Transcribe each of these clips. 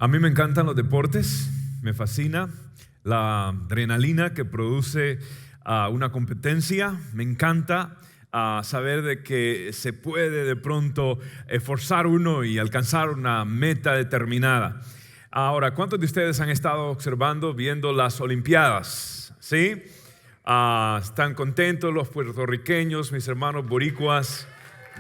A mí me encantan los deportes, me fascina la adrenalina que produce una competencia. Me encanta saber de que se puede de pronto esforzar uno y alcanzar una meta determinada. Ahora, ¿cuántos de ustedes han estado observando, viendo las Olimpiadas? ¿Sí? ¿Están contentos los puertorriqueños, mis hermanos boricuas,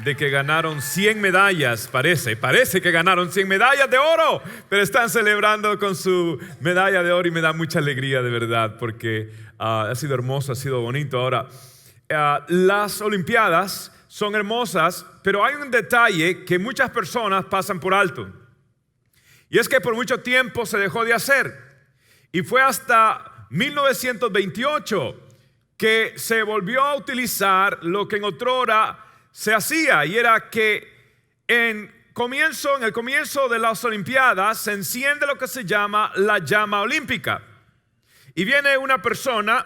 de que ganaron 100 medallas? Parece que ganaron 100 medallas de oro, pero están celebrando con su medalla de oro y me da mucha alegría de verdad porque ha sido hermoso, ha sido bonito. Ahora, las Olimpiadas son hermosas, pero hay un detalle que muchas personas pasan por alto. Y es que por mucho tiempo se dejó de hacer. Y fue hasta 1928 que se volvió a utilizar lo que en otrora se hacía. Y era que en el comienzo de las Olimpiadas se enciende lo que se llama la llama olímpica. Y viene una persona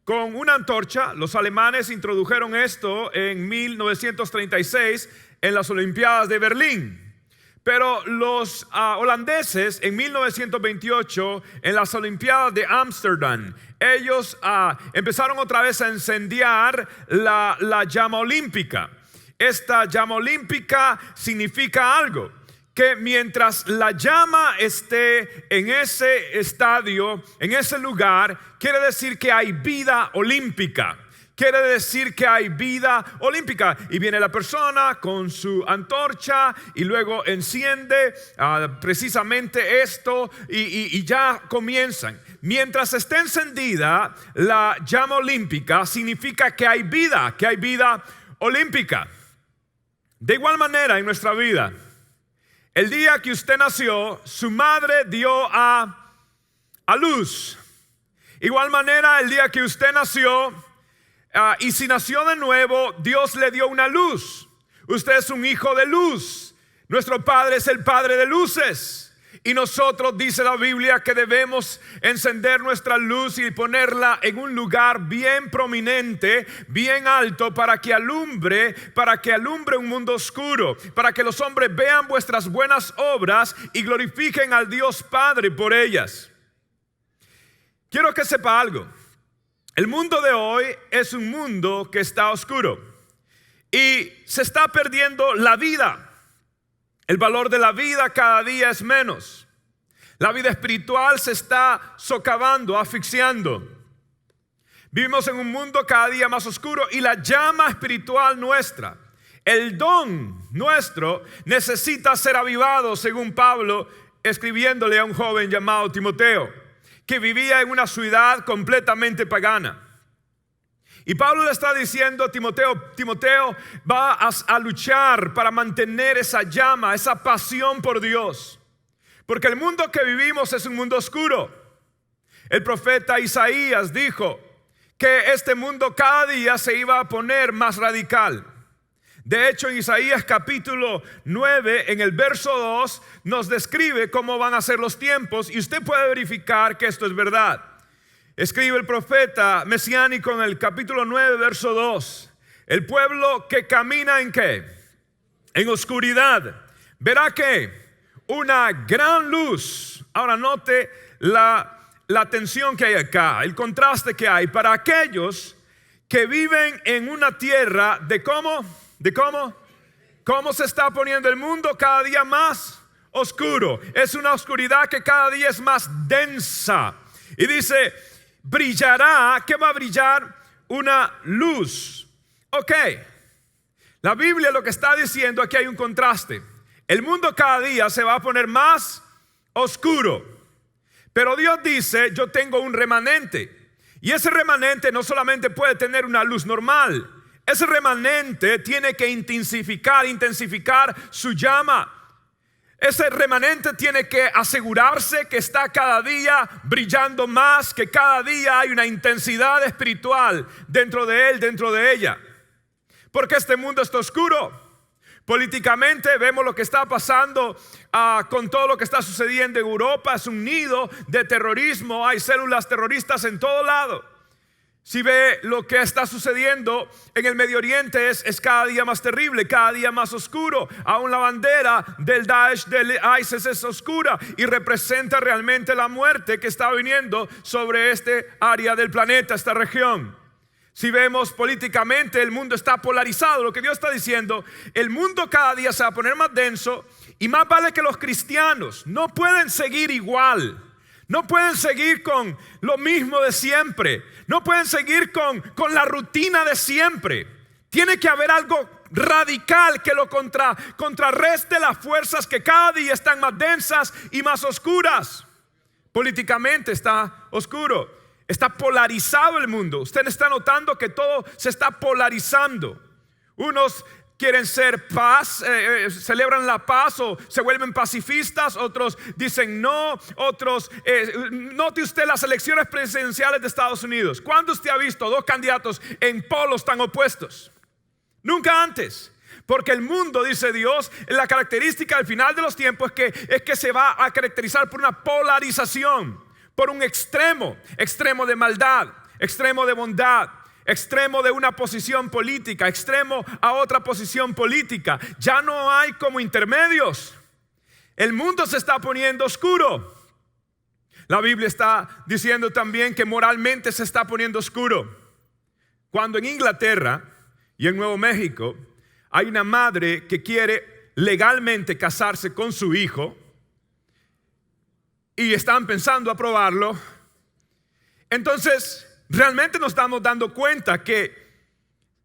con una antorcha. Los alemanes introdujeron esto en 1936 en las Olimpiadas de Berlín. Pero los holandeses en 1928 en las Olimpiadas de Ámsterdam, ellos empezaron otra vez a incendiar la llama olímpica. Esta llama olímpica significa algo, que mientras la llama esté en ese estadio, en ese lugar, quiere decir que hay vida olímpica. Quiere decir que hay vida olímpica. Y viene la persona con su antorcha y luego enciende precisamente esto y ya comienzan. Mientras esté encendida la llama olímpica, significa que hay vida olímpica. De igual manera en nuestra vida, el día que usted nació, su madre dio a luz. Igual manera el día que usted nació, y si nació de nuevo, Dios le dio una luz. Usted es un hijo de luz. Nuestro Padre es el Padre de luces. Y nosotros, dice la Biblia, que debemos encender nuestra luz y ponerla en un lugar bien prominente, bien alto, para que alumbre un mundo oscuro, para que los hombres vean vuestras buenas obras y glorifiquen al Dios Padre por ellas. Quiero que sepa algo. El mundo de hoy es un mundo que está oscuro y se está perdiendo la vida. El valor de la vida cada día es menos. La vida espiritual se está socavando, asfixiando. Vivimos en un mundo cada día más oscuro y la llama espiritual nuestra, el don nuestro, necesita ser avivado, según Pablo escribiéndole a un joven llamado Timoteo, que vivía en una ciudad completamente pagana. Y Pablo le está diciendo a Timoteo va a luchar para mantener esa llama, esa pasión por Dios. Porque el mundo que vivimos es un mundo oscuro. El profeta Isaías dijo que este mundo cada día se iba a poner más radical. De hecho, en Isaías capítulo 9, en el verso 2, nos describe cómo van a ser los tiempos y usted puede verificar que esto es verdad. Escribe el profeta mesiánico en el capítulo 9, verso 2. El pueblo que camina ¿en qué? En oscuridad. Verá que una gran luz. Ahora note la tensión que hay acá, el contraste que hay para aquellos que viven en una tierra de ¿cómo? ¿Cómo se está poniendo el mundo cada día más oscuro? Es una oscuridad que cada día es más densa. Y dice, brillará, ¿qué va a brillar? Una luz. Ok, la Biblia lo que está diciendo, aquí hay un contraste. El mundo cada día se va a poner más oscuro. Pero Dios dice, yo tengo un remanente. Y ese remanente no solamente puede tener una luz normal. Ese remanente tiene que intensificar su llama. Ese remanente tiene que asegurarse que está cada día brillando más, que cada día hay una intensidad espiritual dentro de él, dentro de ella. Porque este mundo está oscuro. Políticamente vemos lo que está pasando con todo lo que está sucediendo en Europa. Es un nido de terrorismo, hay células terroristas en todo lado. Si ve lo que está sucediendo en el Medio Oriente, es cada día más terrible, cada día más oscuro. Aún la bandera del Daesh, del ISIS es oscura y representa realmente la muerte que está viniendo sobre este área del planeta, esta región. Si vemos políticamente, el mundo está polarizado. Lo que Dios está diciendo, el mundo cada día se va a poner más denso y más vale que los cristianos no pueden seguir igual. No pueden seguir con lo mismo de siempre. No pueden seguir con la rutina de siempre. Tiene que haber algo radical que lo contrarreste las fuerzas que cada día están más densas y más oscuras. Políticamente está oscuro. Está polarizado el mundo. Usted está notando que todo se está polarizando. Unos quieren ser paz, celebran la paz o se vuelven pacifistas. Otros dicen no. Otros, note usted las elecciones presidenciales de Estados Unidos. ¿Cuándo usted ha visto dos candidatos en polos tan opuestos? Nunca antes. Porque el mundo, dice Dios, la característica del final de los tiempos es que se va a caracterizar por una polarización, por un extremo de maldad, extremo de bondad, extremo de una posición política, extremo a otra posición política. Ya no hay como intermedios. El mundo se está poniendo oscuro. La Biblia está diciendo también que moralmente se está poniendo oscuro. Cuando en Inglaterra y en Nuevo México hay una madre que quiere legalmente casarse con su hijo y están pensando aprobarlo, entonces realmente nos estamos dando cuenta que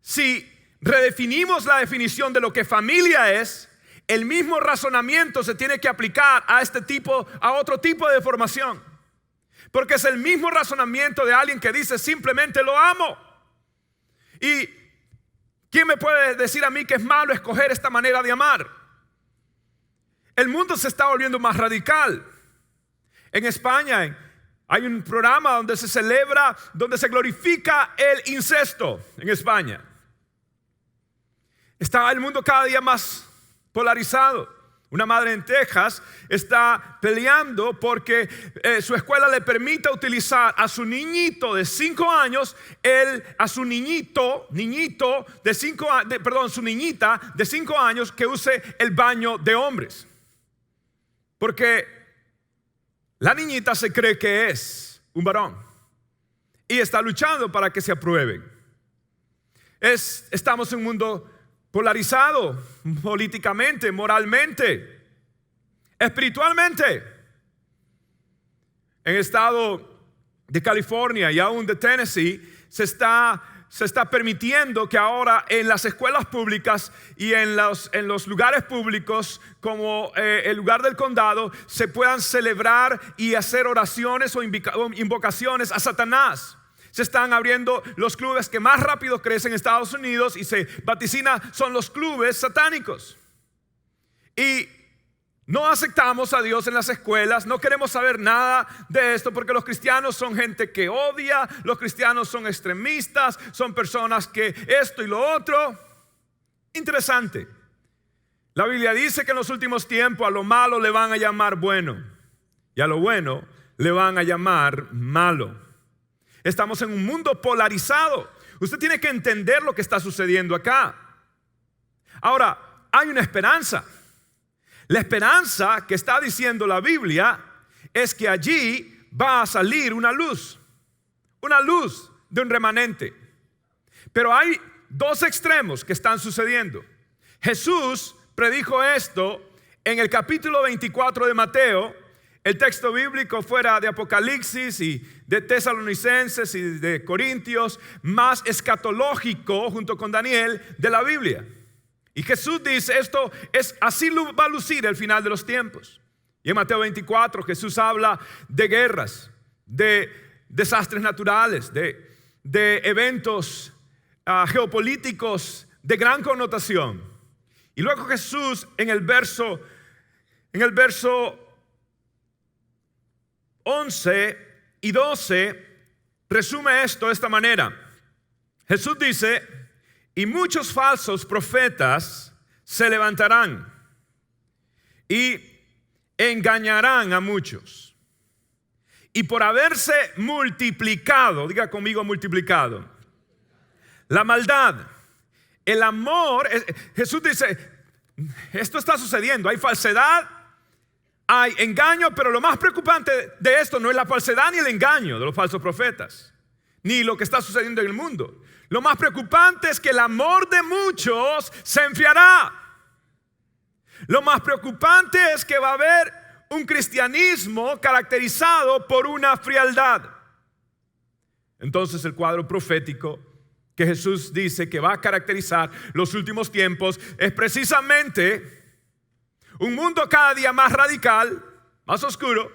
si redefinimos la definición de lo que familia es, el mismo razonamiento se tiene que aplicar a otro tipo de formación. Porque es el mismo razonamiento de alguien que dice simplemente lo amo. ¿Y quién me puede decir a mí que es malo escoger esta manera de amar? El mundo se está volviendo más radical. En España hay un programa donde se celebra, donde se glorifica el incesto en España. Está el mundo cada día más polarizado. Una madre en Texas está peleando porque su escuela le permite utilizar a su niñito de 5 años, su niñita de 5 años que use el baño de hombres. Porque la niñita se cree que es un varón y está luchando para que se aprueben. Estamos en un mundo polarizado políticamente, moralmente, espiritualmente. En el estado de California y aún de Tennessee se está permitiendo que ahora en las escuelas públicas y en los lugares públicos como el lugar del condado se puedan celebrar y hacer oraciones o invocaciones a Satanás. Se están abriendo los clubes que más rápido crecen en Estados Unidos y se vaticina son los clubes satánicos. Y no aceptamos a Dios en las escuelas, no queremos saber nada de esto porque los cristianos son gente que odia, los cristianos son extremistas, son personas que esto y lo otro. Interesante. La Biblia dice que en los últimos tiempos a lo malo le van a llamar bueno y a lo bueno le van a llamar malo. Estamos en un mundo polarizado. Usted tiene que entender lo que está sucediendo acá. Ahora, hay una esperanza. La esperanza que está diciendo la Biblia es que allí va a salir una luz de un remanente. Pero hay dos extremos que están sucediendo. Jesús predijo esto en el capítulo 24 de Mateo. El texto bíblico fuera de Apocalipsis y de Tesalonicenses y de Corintios, más escatológico junto con Daniel de la Biblia. Y Jesús dice, esto es así va a lucir el final de los tiempos. Y en Mateo 24 Jesús habla de guerras, de desastres naturales, de eventos geopolíticos de gran connotación. Y luego Jesús en el verso 11 y 12 resume esto de esta manera. Jesús dice, y muchos falsos profetas se levantarán y engañarán a muchos. Y por haberse multiplicado, diga conmigo multiplicado, la maldad, el amor, Jesús dice, esto está sucediendo, hay falsedad, hay engaño, pero lo más preocupante de esto no es la falsedad ni el engaño de los falsos profetas, ni lo que está sucediendo en el mundo. Lo más preocupante es que el amor de muchos se enfriará. Lo más preocupante es que va a haber un cristianismo caracterizado por una frialdad. Entonces el cuadro profético que Jesús dice que va a caracterizar los últimos tiempos es precisamente un mundo cada día más radical, más oscuro,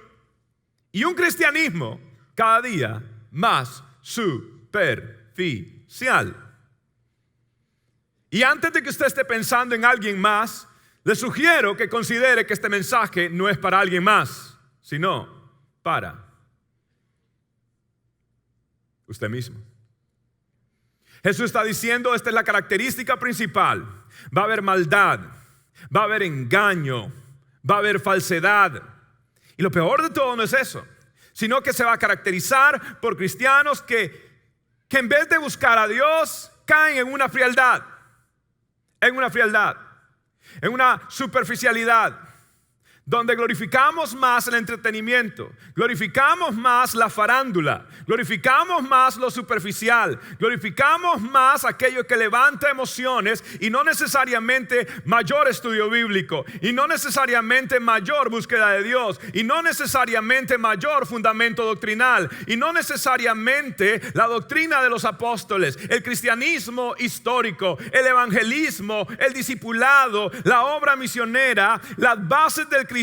y un cristianismo cada día más superficial. Y antes de que usted esté pensando en alguien más, le sugiero que considere que este mensaje no es para alguien más, sino para usted mismo. Jesús está diciendo, esta es la característica principal. Va a haber maldad, va a haber engaño, va a haber falsedad. Y lo peor de todo no es eso, sino que se va a caracterizar por cristianos que en vez de buscar a Dios, caen en una frialdad, en una superficialidad, donde glorificamos más el entretenimiento, glorificamos más la farándula, glorificamos más lo superficial, glorificamos más aquello que levanta emociones y no necesariamente mayor estudio bíblico, y no necesariamente mayor búsqueda de Dios, y no necesariamente mayor fundamento doctrinal, y no necesariamente la doctrina de los apóstoles, el cristianismo histórico, el evangelismo, el discipulado, la obra misionera, las bases del cristiano,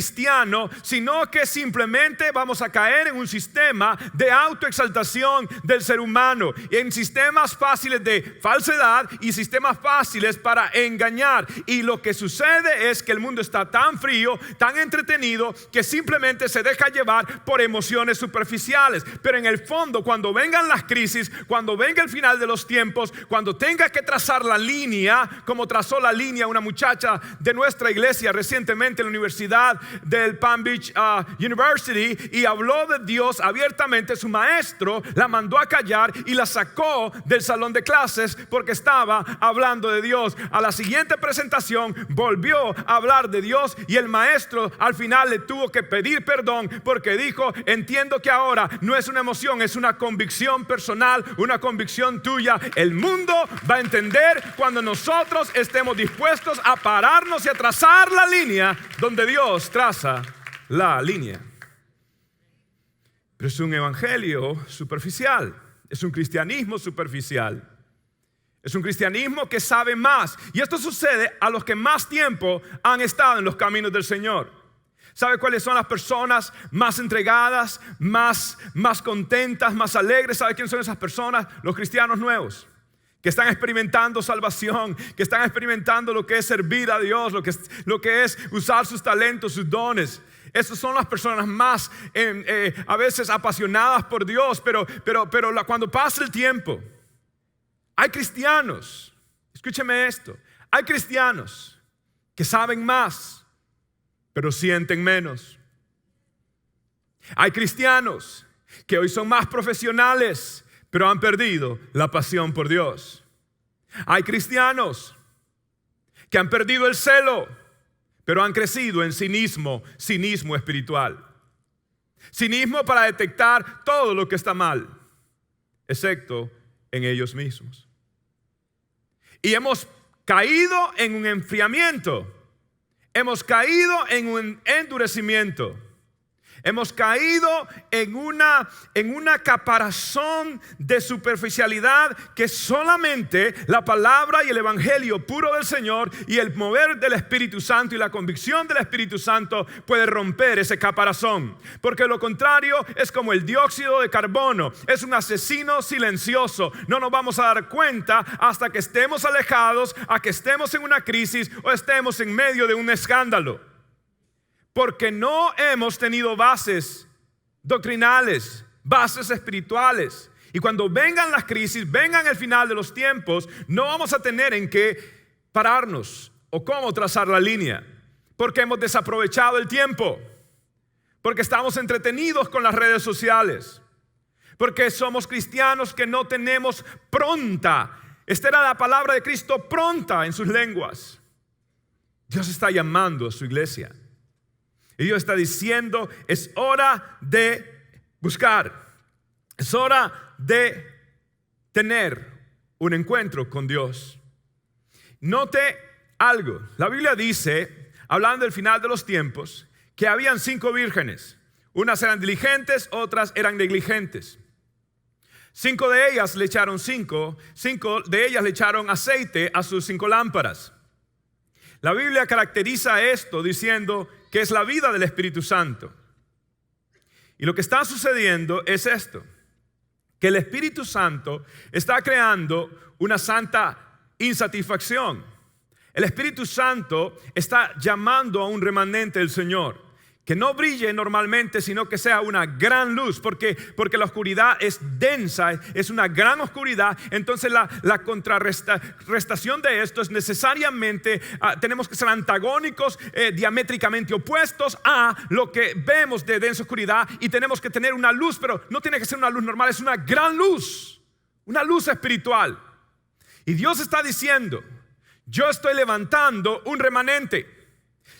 sino que simplemente vamos a caer en un sistema de autoexaltación del ser humano, y en sistemas fáciles de falsedad y sistemas fáciles para engañar. Y lo que sucede es que el mundo está tan frío, tan entretenido, que simplemente se deja llevar por emociones superficiales. Pero en el fondo, cuando vengan las crisis, cuando venga el final de los tiempos, cuando tenga que trazar la línea, como trazó la línea una muchacha de nuestra iglesia recientemente en la universidad del Palm Beach University, y habló de Dios abiertamente, su maestro la mandó a callar y la sacó del salón de clases porque estaba hablando de Dios. A la siguiente presentación volvió a hablar de Dios, y el maestro al final le tuvo que pedir perdón porque dijo: entiendo que ahora no es una emoción, es una convicción personal, una convicción tuya. El mundo va a entender cuando nosotros estemos dispuestos a pararnos y a trazar la línea donde Dios traza la línea. Pero es un evangelio superficial, es un cristianismo superficial, es un cristianismo que sabe más. Y esto sucede a los que más tiempo han estado en los caminos del Señor. ¿Sabe cuáles son las personas más entregadas, más contentas, más alegres? ¿Sabe quiénes son esas personas? Los cristianos nuevos, que están experimentando salvación, que están experimentando lo que es servir a Dios, lo que es usar sus talentos, sus dones. Esas son las personas más a veces apasionadas por Dios, pero cuando pasa el tiempo, hay cristianos, escúcheme esto, hay cristianos que saben más, pero sienten menos. Hay cristianos que hoy son más profesionales, pero han perdido la pasión por Dios. Hay cristianos que han perdido el celo, pero han crecido en cinismo espiritual. Cinismo para detectar todo lo que está mal, excepto en ellos mismos. Y hemos caído en un enfriamiento, hemos caído en un endurecimiento. Hemos caído en una caparazón de superficialidad que solamente la palabra y el evangelio puro del Señor y el mover del Espíritu Santo y la convicción del Espíritu Santo puede romper ese caparazón. Porque lo contrario es como el dióxido de carbono, es un asesino silencioso. No nos vamos a dar cuenta hasta que estemos alejados, a que estemos en una crisis o estemos en medio de un escándalo. Porque no hemos tenido bases doctrinales, bases espirituales. Y cuando vengan las crisis, vengan el final de los tiempos, no vamos a tener en qué pararnos o cómo trazar la línea. Porque hemos desaprovechado el tiempo. porque estamos entretenidos con las redes sociales, porque somos cristianos que no tenemos pronta. Esta era la palabra de Cristo, pronta en sus lenguas. Dios está llamando a su iglesia. Y Dios está diciendo, es hora de buscar. Es hora de tener un encuentro con Dios. Note algo. La Biblia dice, hablando del final de los tiempos, que habían 5 vírgenes. Unas eran diligentes, otras eran negligentes. 5 de ellas le echaron 5 de ellas le echaron aceite a sus 5 lámparas. La Biblia caracteriza esto diciendo que es la vida del Espíritu Santo. Y lo que está sucediendo es esto, que el Espíritu Santo está creando una santa insatisfacción. El Espíritu Santo está llamando a un remanente del Señor, que no brille normalmente, sino que sea una gran luz, porque la oscuridad es densa, es una gran oscuridad. Entonces la contrarrestación de esto es necesariamente, tenemos que ser antagónicos, diamétricamente opuestos a lo que vemos de densa oscuridad, y tenemos que tener una luz, pero no tiene que ser una luz normal, es una gran luz, una luz espiritual. Y Dios está diciendo, yo estoy levantando un remanente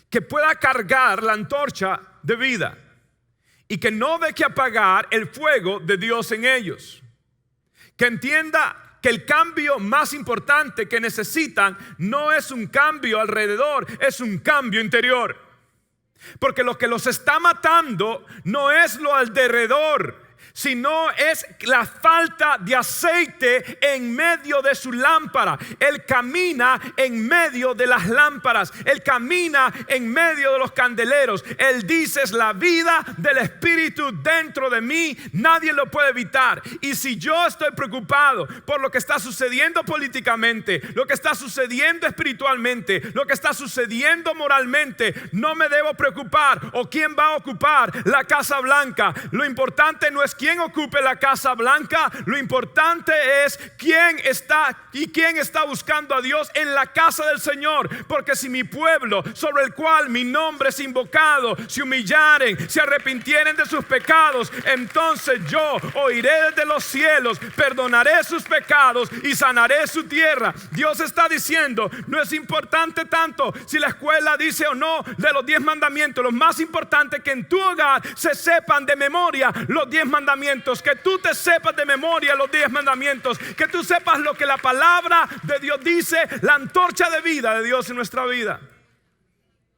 que pueda cargar la antorcha de vida y que no deje apagar el fuego de Dios en ellos. Que entienda que el cambio más importante que necesitan no es un cambio alrededor, es un cambio interior. Porque lo que los está matando no es lo alrededor, sino es la falta de aceite en medio de su lámpara. Él camina en medio de las lámparas, Él camina en medio de los candeleros. Él dice, es la vida del Espíritu dentro de mí, nadie lo puede evitar. Y si yo estoy preocupado por lo que está sucediendo políticamente, lo que está sucediendo espiritualmente, lo que está sucediendo moralmente, no me debo preocupar. ¿O quién va a ocupar la Casa Blanca? Lo importante no es quién ocupe la Casa Blanca, lo importante es quién está buscando a Dios en la casa del Señor. Porque si mi pueblo, sobre el cual mi nombre es invocado, se humillaren, se arrepintieren de sus pecados, entonces yo oiré desde los cielos, perdonaré sus pecados y sanaré su tierra. Dios está diciendo, no es importante tanto si la escuela dice o no de los 10 mandamientos. Lo más importante es que en tu hogar se sepan de memoria los 10 mandamientos, que tú te sepas de memoria los 10 mandamientos, que tú sepas lo que la palabra de Dios dice, la antorcha de vida de Dios en nuestra vida.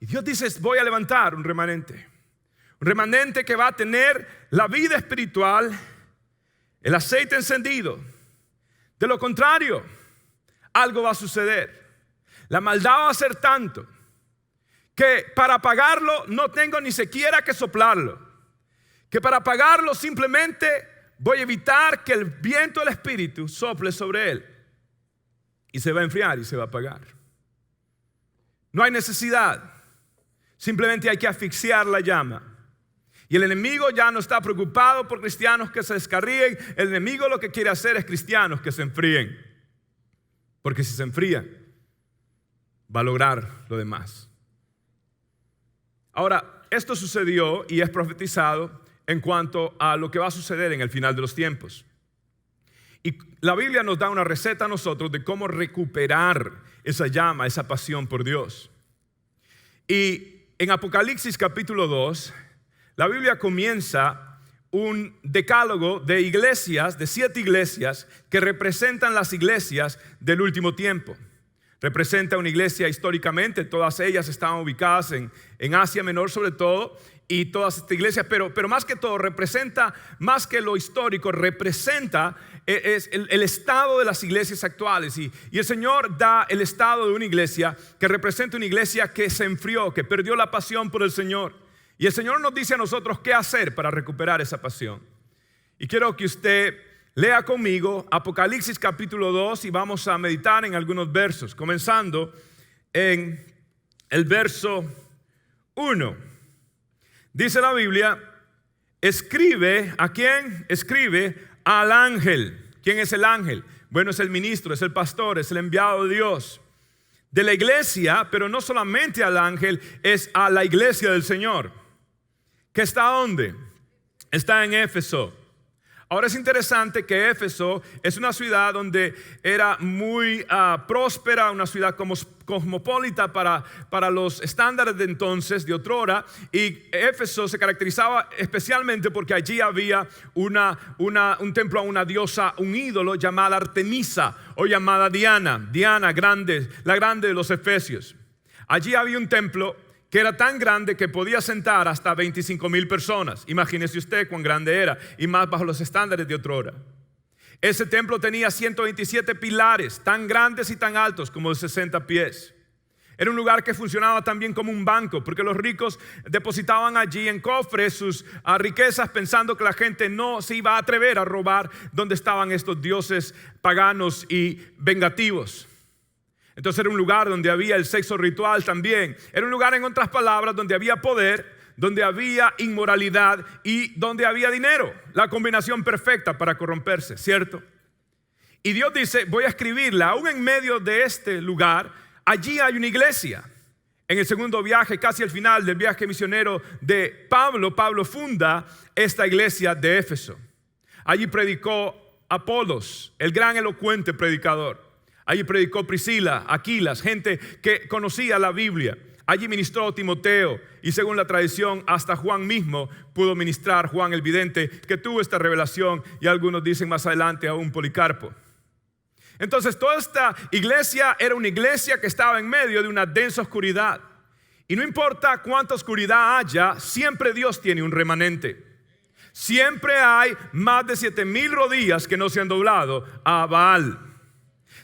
Y Dios dice, voy a levantar un remanente que va a tener la vida espiritual, el aceite encendido. De lo contrario, algo va a suceder. La maldad va a ser tanto que para apagarlo no tengo ni siquiera que soplarlo. Que para apagarlo simplemente voy a evitar que el viento del Espíritu sople sobre él. Y se va a enfriar y se va a apagar. No hay necesidad. Simplemente hay que asfixiar la llama. Y el enemigo ya no está preocupado por cristianos que se descarríen. El enemigo lo que quiere hacer es cristianos que se enfríen. Porque si se enfrían, va a lograr lo demás. Ahora, esto sucedió y es profetizado en cuanto a lo que va a suceder en el final de los tiempos. Y la Biblia nos da una receta a nosotros de cómo recuperar esa llama, esa pasión por Dios. Y en Apocalipsis capítulo 2, la Biblia comienza un decálogo de iglesias, de 7 iglesias que representan las iglesias del último tiempo. Representa una iglesia históricamente, todas ellas estaban ubicadas en Asia Menor sobre todo, y todas estas iglesias, pero más que todo representa, más que lo histórico, representa es el estado de las iglesias actuales. Y el Señor da el estado de una iglesia que representa una iglesia que se enfrió, que perdió la pasión por el Señor. Y el Señor nos dice a nosotros qué hacer para recuperar esa pasión. Y quiero que usted lea conmigo Apocalipsis capítulo 2 y vamos a meditar en algunos versos, comenzando en el verso 1. Dice la Biblia, escribe, ¿a quién? Escribe al ángel. ¿Quién es el ángel? Bueno, es el ministro, es el pastor, es el enviado de Dios. De la iglesia, pero no solamente al ángel, es a la iglesia del Señor, ¿Que está dónde? Está en Éfeso. Ahora es interesante que Éfeso es una ciudad donde era muy próspera, una ciudad cosmopolita para los estándares de entonces, de otrora. Y Éfeso se caracterizaba especialmente porque allí había un templo a una diosa, un ídolo llamada Artemisa o llamada Diana. Diana grande, la grande de los efesios. Allí había un templo que era tan grande que podía sentar hasta 25,000 personas. Imagínese usted cuán grande era, y más bajo los estándares de otrora. Ese templo tenía 127 pilares, tan grandes y tan altos como de 60 pies. Era un lugar que funcionaba también como un banco, porque los ricos depositaban allí en cofres sus riquezas, pensando que la gente no se iba a atrever a robar donde estaban estos dioses paganos y vengativos. Entonces era un lugar donde había el sexo ritual también. Era un lugar, en otras palabras, donde había poder, donde había inmoralidad y donde había dinero. La combinación perfecta para corromperse, ¿cierto? Y Dios dice, voy a escribirla, aún en medio de este lugar, allí hay una iglesia. En el segundo viaje, casi al final del viaje misionero de Pablo, Pablo funda esta iglesia de Éfeso. Allí predicó Apolos, el gran elocuente predicador. Allí predicó Priscila, Aquilas, gente que conocía la Biblia. Allí ministró Timoteo y según la tradición hasta Juan mismo pudo ministrar, Juan el vidente, que tuvo esta revelación, y algunos dicen más adelante aún Policarpo. Entonces toda esta iglesia era una iglesia que estaba en medio de una densa oscuridad. Y no importa cuánta oscuridad haya, siempre Dios tiene un remanente. Siempre hay más de 7,000 rodillas que no se han doblado a Baal.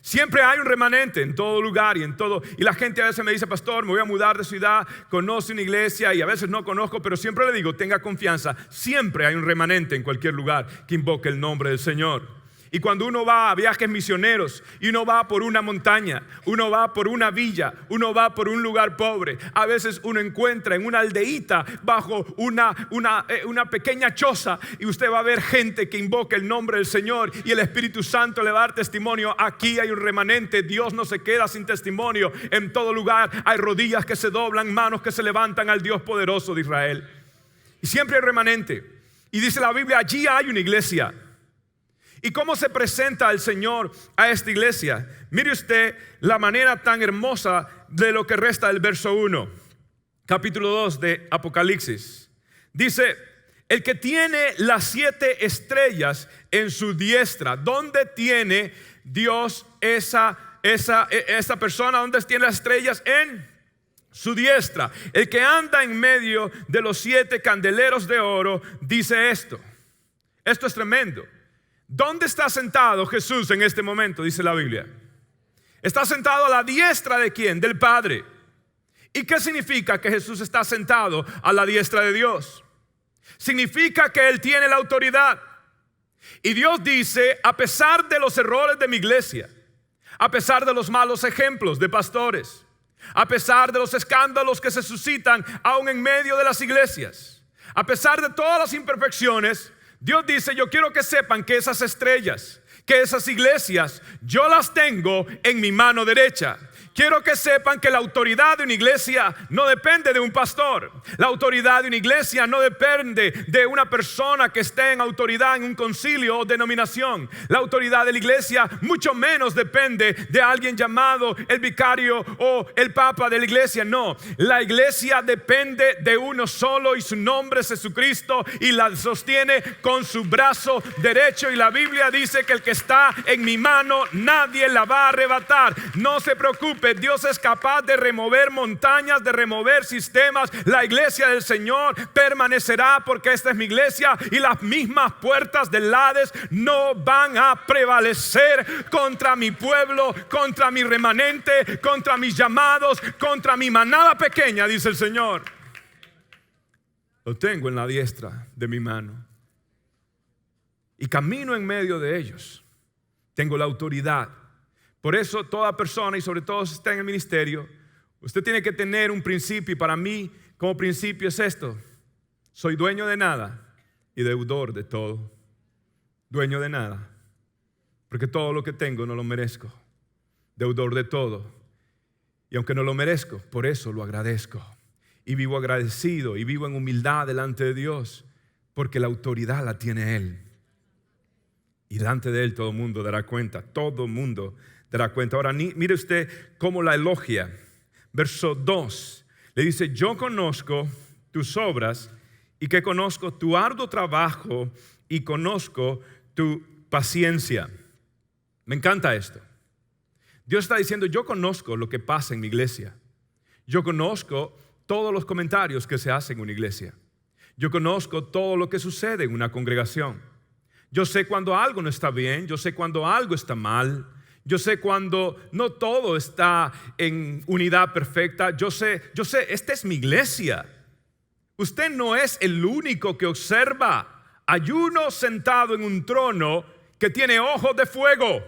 Siempre hay un remanente en todo lugar y en todo. Y la gente a veces me dice, pastor, me voy a mudar de ciudad, conoce una iglesia, y a veces no conozco, pero siempre le digo, tenga confianza. Siempre hay un remanente en cualquier lugar que invoque el nombre del Señor. Y cuando uno va a viajes misioneros y uno va por una montaña, uno va por una villa, uno va por un lugar pobre, a veces uno encuentra en una aldeíta bajo una pequeña choza, y usted va a ver gente que invoca el nombre del Señor y el Espíritu Santo le va a dar testimonio. Aquí hay un remanente. Dios no se queda sin testimonio. En todo lugar hay rodillas que se doblan, manos que se levantan al Dios poderoso de Israel. Y siempre hay remanente. Y dice la Biblia, allí hay una iglesia. ¿Y cómo se presenta el Señor a esta iglesia? Mire usted la manera tan hermosa de lo que resta del verso 1, capítulo 2 de Apocalipsis. Dice, el que tiene las 7 estrellas en su diestra. ¿Dónde tiene Dios esa persona? ¿Dónde tiene las estrellas? En su diestra. El que anda en medio de los 7 candeleros de oro dice esto. Esto es tremendo. ¿Dónde está sentado Jesús en este momento? Dice la Biblia. Está sentado a la diestra ¿de quién? Del Padre. ¿Y qué significa que Jesús está sentado a la diestra de Dios? Significa que Él tiene la autoridad. Y Dios dice, a pesar de los errores de mi iglesia, a pesar de los malos ejemplos de pastores, a pesar de los escándalos que se suscitan aún en medio de las iglesias, a pesar de todas las imperfecciones, Dios dice, yo quiero que sepan que esas estrellas, que esas iglesias, yo las tengo en mi mano derecha. Quiero que sepan que la autoridad de una iglesia no depende de un pastor. La autoridad de una iglesia no depende de una persona que esté en autoridad en un concilio o denominación. La autoridad de la iglesia mucho menos depende de alguien llamado el vicario o el papa de la iglesia. No, la iglesia depende de uno solo y su nombre es Jesucristo, y la sostiene con su brazo derecho. Y la Biblia dice que el que está en mi mano nadie la va a arrebatar. No se preocupe. Dios es capaz de remover montañas, de remover sistemas. La iglesia del Señor permanecerá, porque esta es mi iglesia, y las mismas puertas del Hades no van a prevalecer contra mi pueblo, contra mi remanente, contra mis llamados, contra mi manada pequeña, dice el Señor. Lo tengo en la diestra de mi mano y camino en medio de ellos. Tengo la autoridad. Por eso toda persona, y sobre todo si está en el ministerio, usted tiene que tener un principio, y para mí como principio es esto: soy dueño de nada y deudor de todo. Dueño de nada, porque todo lo que tengo no lo merezco. Deudor de todo, y aunque no lo merezco, por eso lo agradezco. y vivo agradecido y vivo en humildad delante de Dios, porque la autoridad la tiene Él. Y delante de Él todo el mundo dará cuenta, todo el mundo dará cuenta. Ahora mire usted cómo la elogia. Verso 2, le dice, yo conozco tus obras y que conozco tu arduo trabajo y conozco tu paciencia. Me encanta esto. Dios está diciendo, yo conozco lo que pasa en mi iglesia. Yo conozco todos los comentarios que se hacen en una iglesia. Yo conozco todo lo que sucede en una congregación. Yo sé cuando algo no está bien, yo sé cuando algo está mal. Yo sé cuando no todo está en unidad perfecta. Yo sé, esta es mi iglesia. Usted no es el único que observa. Hay uno sentado en un trono que tiene ojos de fuego,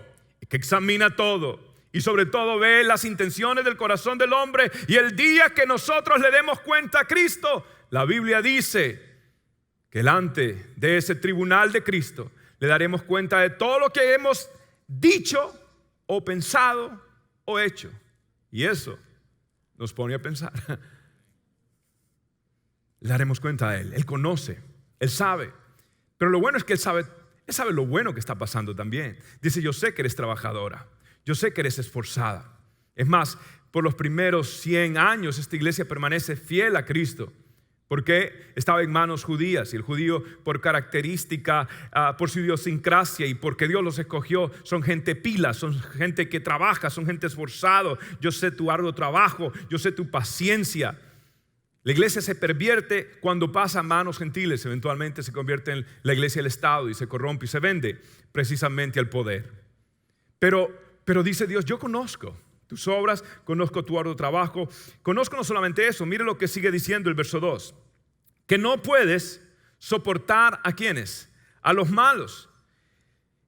que examina todo y sobre todo ve las intenciones del corazón del hombre. Y el día que nosotros le demos cuenta a Cristo, la Biblia dice que delante de ese tribunal de Cristo le daremos cuenta de todo lo que hemos dicho o pensado o hecho. Y eso nos pone a pensar. Le daremos cuenta a Él. Él conoce, Él sabe. Pero lo bueno es que Él sabe lo bueno que está pasando también. Dice, yo sé que eres trabajadora, yo sé que eres esforzada. Es más, por los primeros 100 años esta iglesia permanece fiel a Cristo, porque estaba en manos judías, y el judío por característica, por su idiosincrasia y porque Dios los escogió, son gente pila, son gente que trabaja, son gente esforzado. Yo sé tu arduo trabajo, yo sé tu paciencia. La iglesia se pervierte cuando pasa a manos gentiles, eventualmente se convierte en la iglesia del Estado y se corrompe y se vende precisamente al poder. Pero dice Dios, yo conozco tus obras, conozco tu arduo trabajo, conozco no solamente eso, mire lo que sigue diciendo el verso 2, que no puedes soportar a quienes, a los malos,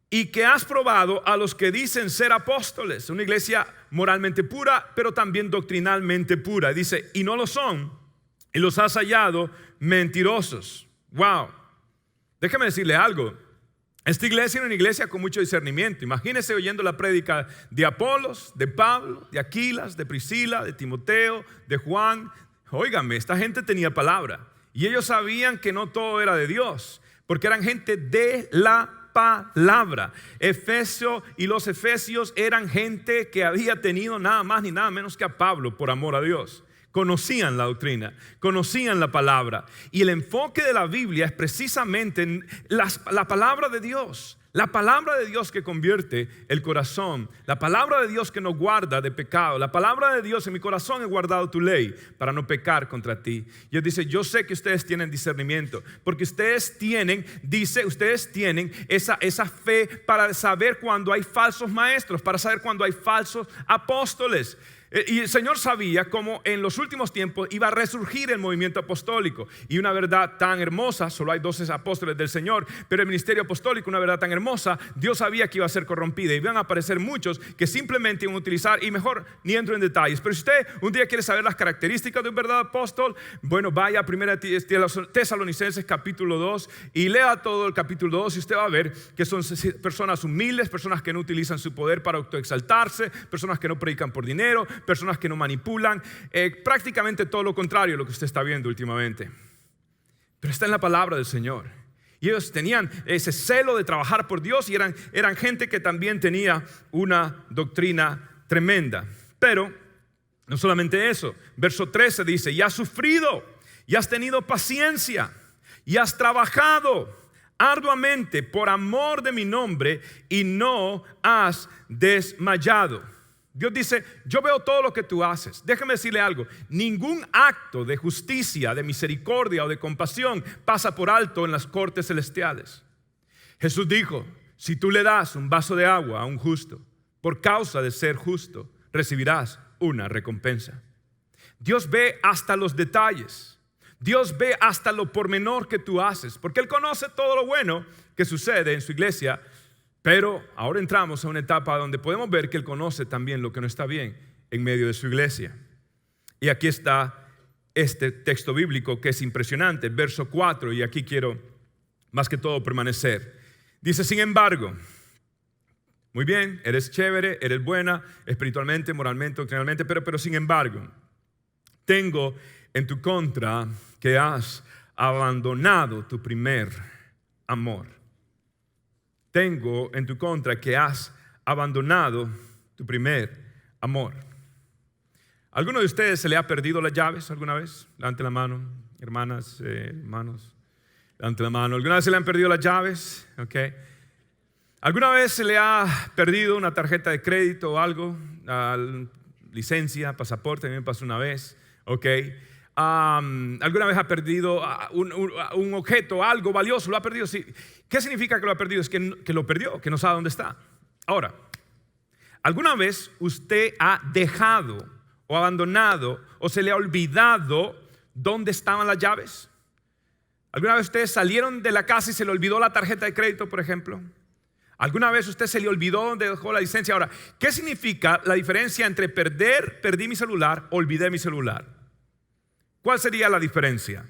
y que has probado a los que dicen ser apóstoles, una iglesia moralmente pura, pero también doctrinalmente pura. Dice, y no lo son, y los has hallado mentirosos. Wow, déjame decirle algo. Esta iglesia era una iglesia con mucho discernimiento. Imagínese oyendo la prédica de Apolos, de Pablo, de Aquilas, de Priscila, de Timoteo, de Juan. Óigame, esta gente tenía palabra. Y ellos sabían que no todo era de Dios, porque eran gente de la palabra. Efesio y los efesios eran gente que había tenido nada más ni nada menos que a Pablo por amor a Dios. Conocían la doctrina, conocían la palabra. Y el enfoque de la Biblia es precisamente en la palabra de Dios. La palabra de Dios que convierte el corazón. La palabra de Dios que nos guarda de pecado. La palabra de Dios, en mi corazón he guardado tu ley para no pecar contra ti. Y Dios dice, yo sé que ustedes tienen discernimiento, porque ustedes tienen esa fe para saber cuando hay falsos maestros, para saber cuando hay falsos apóstoles. Y el Señor sabía cómo en los últimos tiempos iba a resurgir el movimiento apostólico. Y una verdad tan hermosa, solo hay 12 apóstoles del Señor, pero el ministerio apostólico, una verdad tan hermosa, Dios sabía que iba a ser corrompida. Y iban a aparecer muchos que simplemente iban a utilizar, y mejor ni entro en detalles, pero si usted un día quiere saber las características de un verdadero apóstol, bueno, vaya a 1 Tesalonicenses capítulo 2 y lea todo el capítulo 2 y usted va a ver que son personas humildes, personas que no utilizan su poder para autoexaltarse, personas que no predican por dinero, personas que no manipulan, prácticamente todo lo contrario de lo que usted está viendo últimamente. Pero está en la palabra del Señor. Y ellos tenían ese celo de trabajar por Dios y eran gente que también tenía una doctrina tremenda. Pero no solamente eso, verso 13 dice, y has sufrido, y has tenido paciencia, y has trabajado arduamente por amor de mi nombre, y no has desmayado. Dios dice, yo veo todo lo que tú haces. Déjame decirle algo, ningún acto de justicia, de misericordia o de compasión pasa por alto en las cortes celestiales. Jesús dijo, si tú le das un vaso de agua a un justo, por causa de ser justo, recibirás una recompensa. Dios ve hasta los detalles. Dios ve hasta lo pormenor que tú haces, porque Él conoce todo lo bueno que sucede en su iglesia. Pero ahora entramos a una etapa donde podemos ver que Él conoce también lo que no está bien en medio de su iglesia. Y aquí está este texto bíblico que es impresionante, verso 4, y aquí quiero más que todo permanecer. Dice, sin embargo, muy bien, eres chévere, eres buena, espiritualmente, moralmente, doctrinalmente, pero sin embargo, tengo en tu contra que has abandonado tu primer amor. Tengo en tu contra que has abandonado tu primer amor. ¿Alguno de ustedes se le ha perdido las llaves alguna vez? Levante la mano, hermanas, hermanos. Levante la mano. ¿Alguna vez se le han perdido las llaves? Okay. ¿Alguna vez se le ha perdido una tarjeta de crédito o algo? Licencia, pasaporte, a mí me pasó una vez. Okay. ¿Alguna vez ha perdido un objeto, algo valioso? ¿Lo ha perdido? Sí. ¿Qué significa que lo ha perdido? Es que lo perdió, que no sabe dónde está. Ahora, ¿alguna vez usted ha dejado o abandonado o se le ha olvidado dónde estaban las llaves? ¿Alguna vez ustedes salieron de la casa y se le olvidó la tarjeta de crédito, por ejemplo? ¿Alguna vez usted se le olvidó dónde dejó la licencia? Ahora, ¿qué significa la diferencia entre perdí mi celular, olvidé mi celular? ¿Cuál sería la diferencia?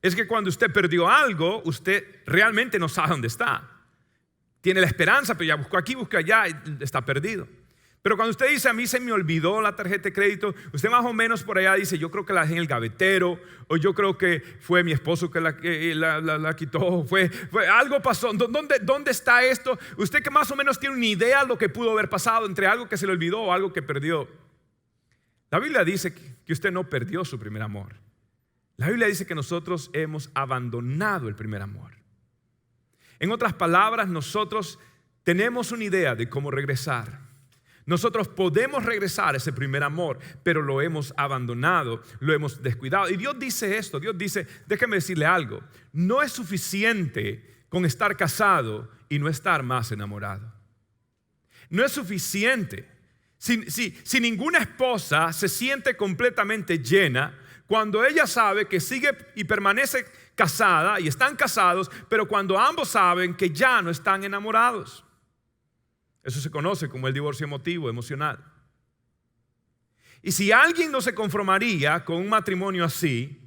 Es que cuando usted perdió algo, usted realmente no sabe dónde está. Tiene la esperanza, pero ya buscó aquí, buscó allá y está perdido. Pero cuando usted dice, a mí se me olvidó la tarjeta de crédito, usted más o menos por allá dice, yo creo que la dejé en el gavetero, o yo creo que fue mi esposo que la quitó, fue algo pasó. ¿Dónde está esto? Usted que más o menos tiene una idea de lo que pudo haber pasado entre algo que se le olvidó o algo que perdió. La Biblia dice que usted no perdió su primer amor. La Biblia dice que nosotros hemos abandonado el primer amor. En otras palabras, nosotros tenemos una idea de cómo regresar. Nosotros podemos regresar a ese primer amor, pero lo hemos abandonado, lo hemos descuidado. Y Dios dice esto, Dios dice, déjeme decirle algo, no es suficiente con estar casado y no estar más enamorado. No es suficiente. Si ninguna esposa se siente completamente llena, cuando ella sabe que sigue y permanece casada y están casados, pero cuando ambos saben que ya no están enamorados. Eso se conoce como el divorcio emocional. Y si alguien no se conformaría con un matrimonio así,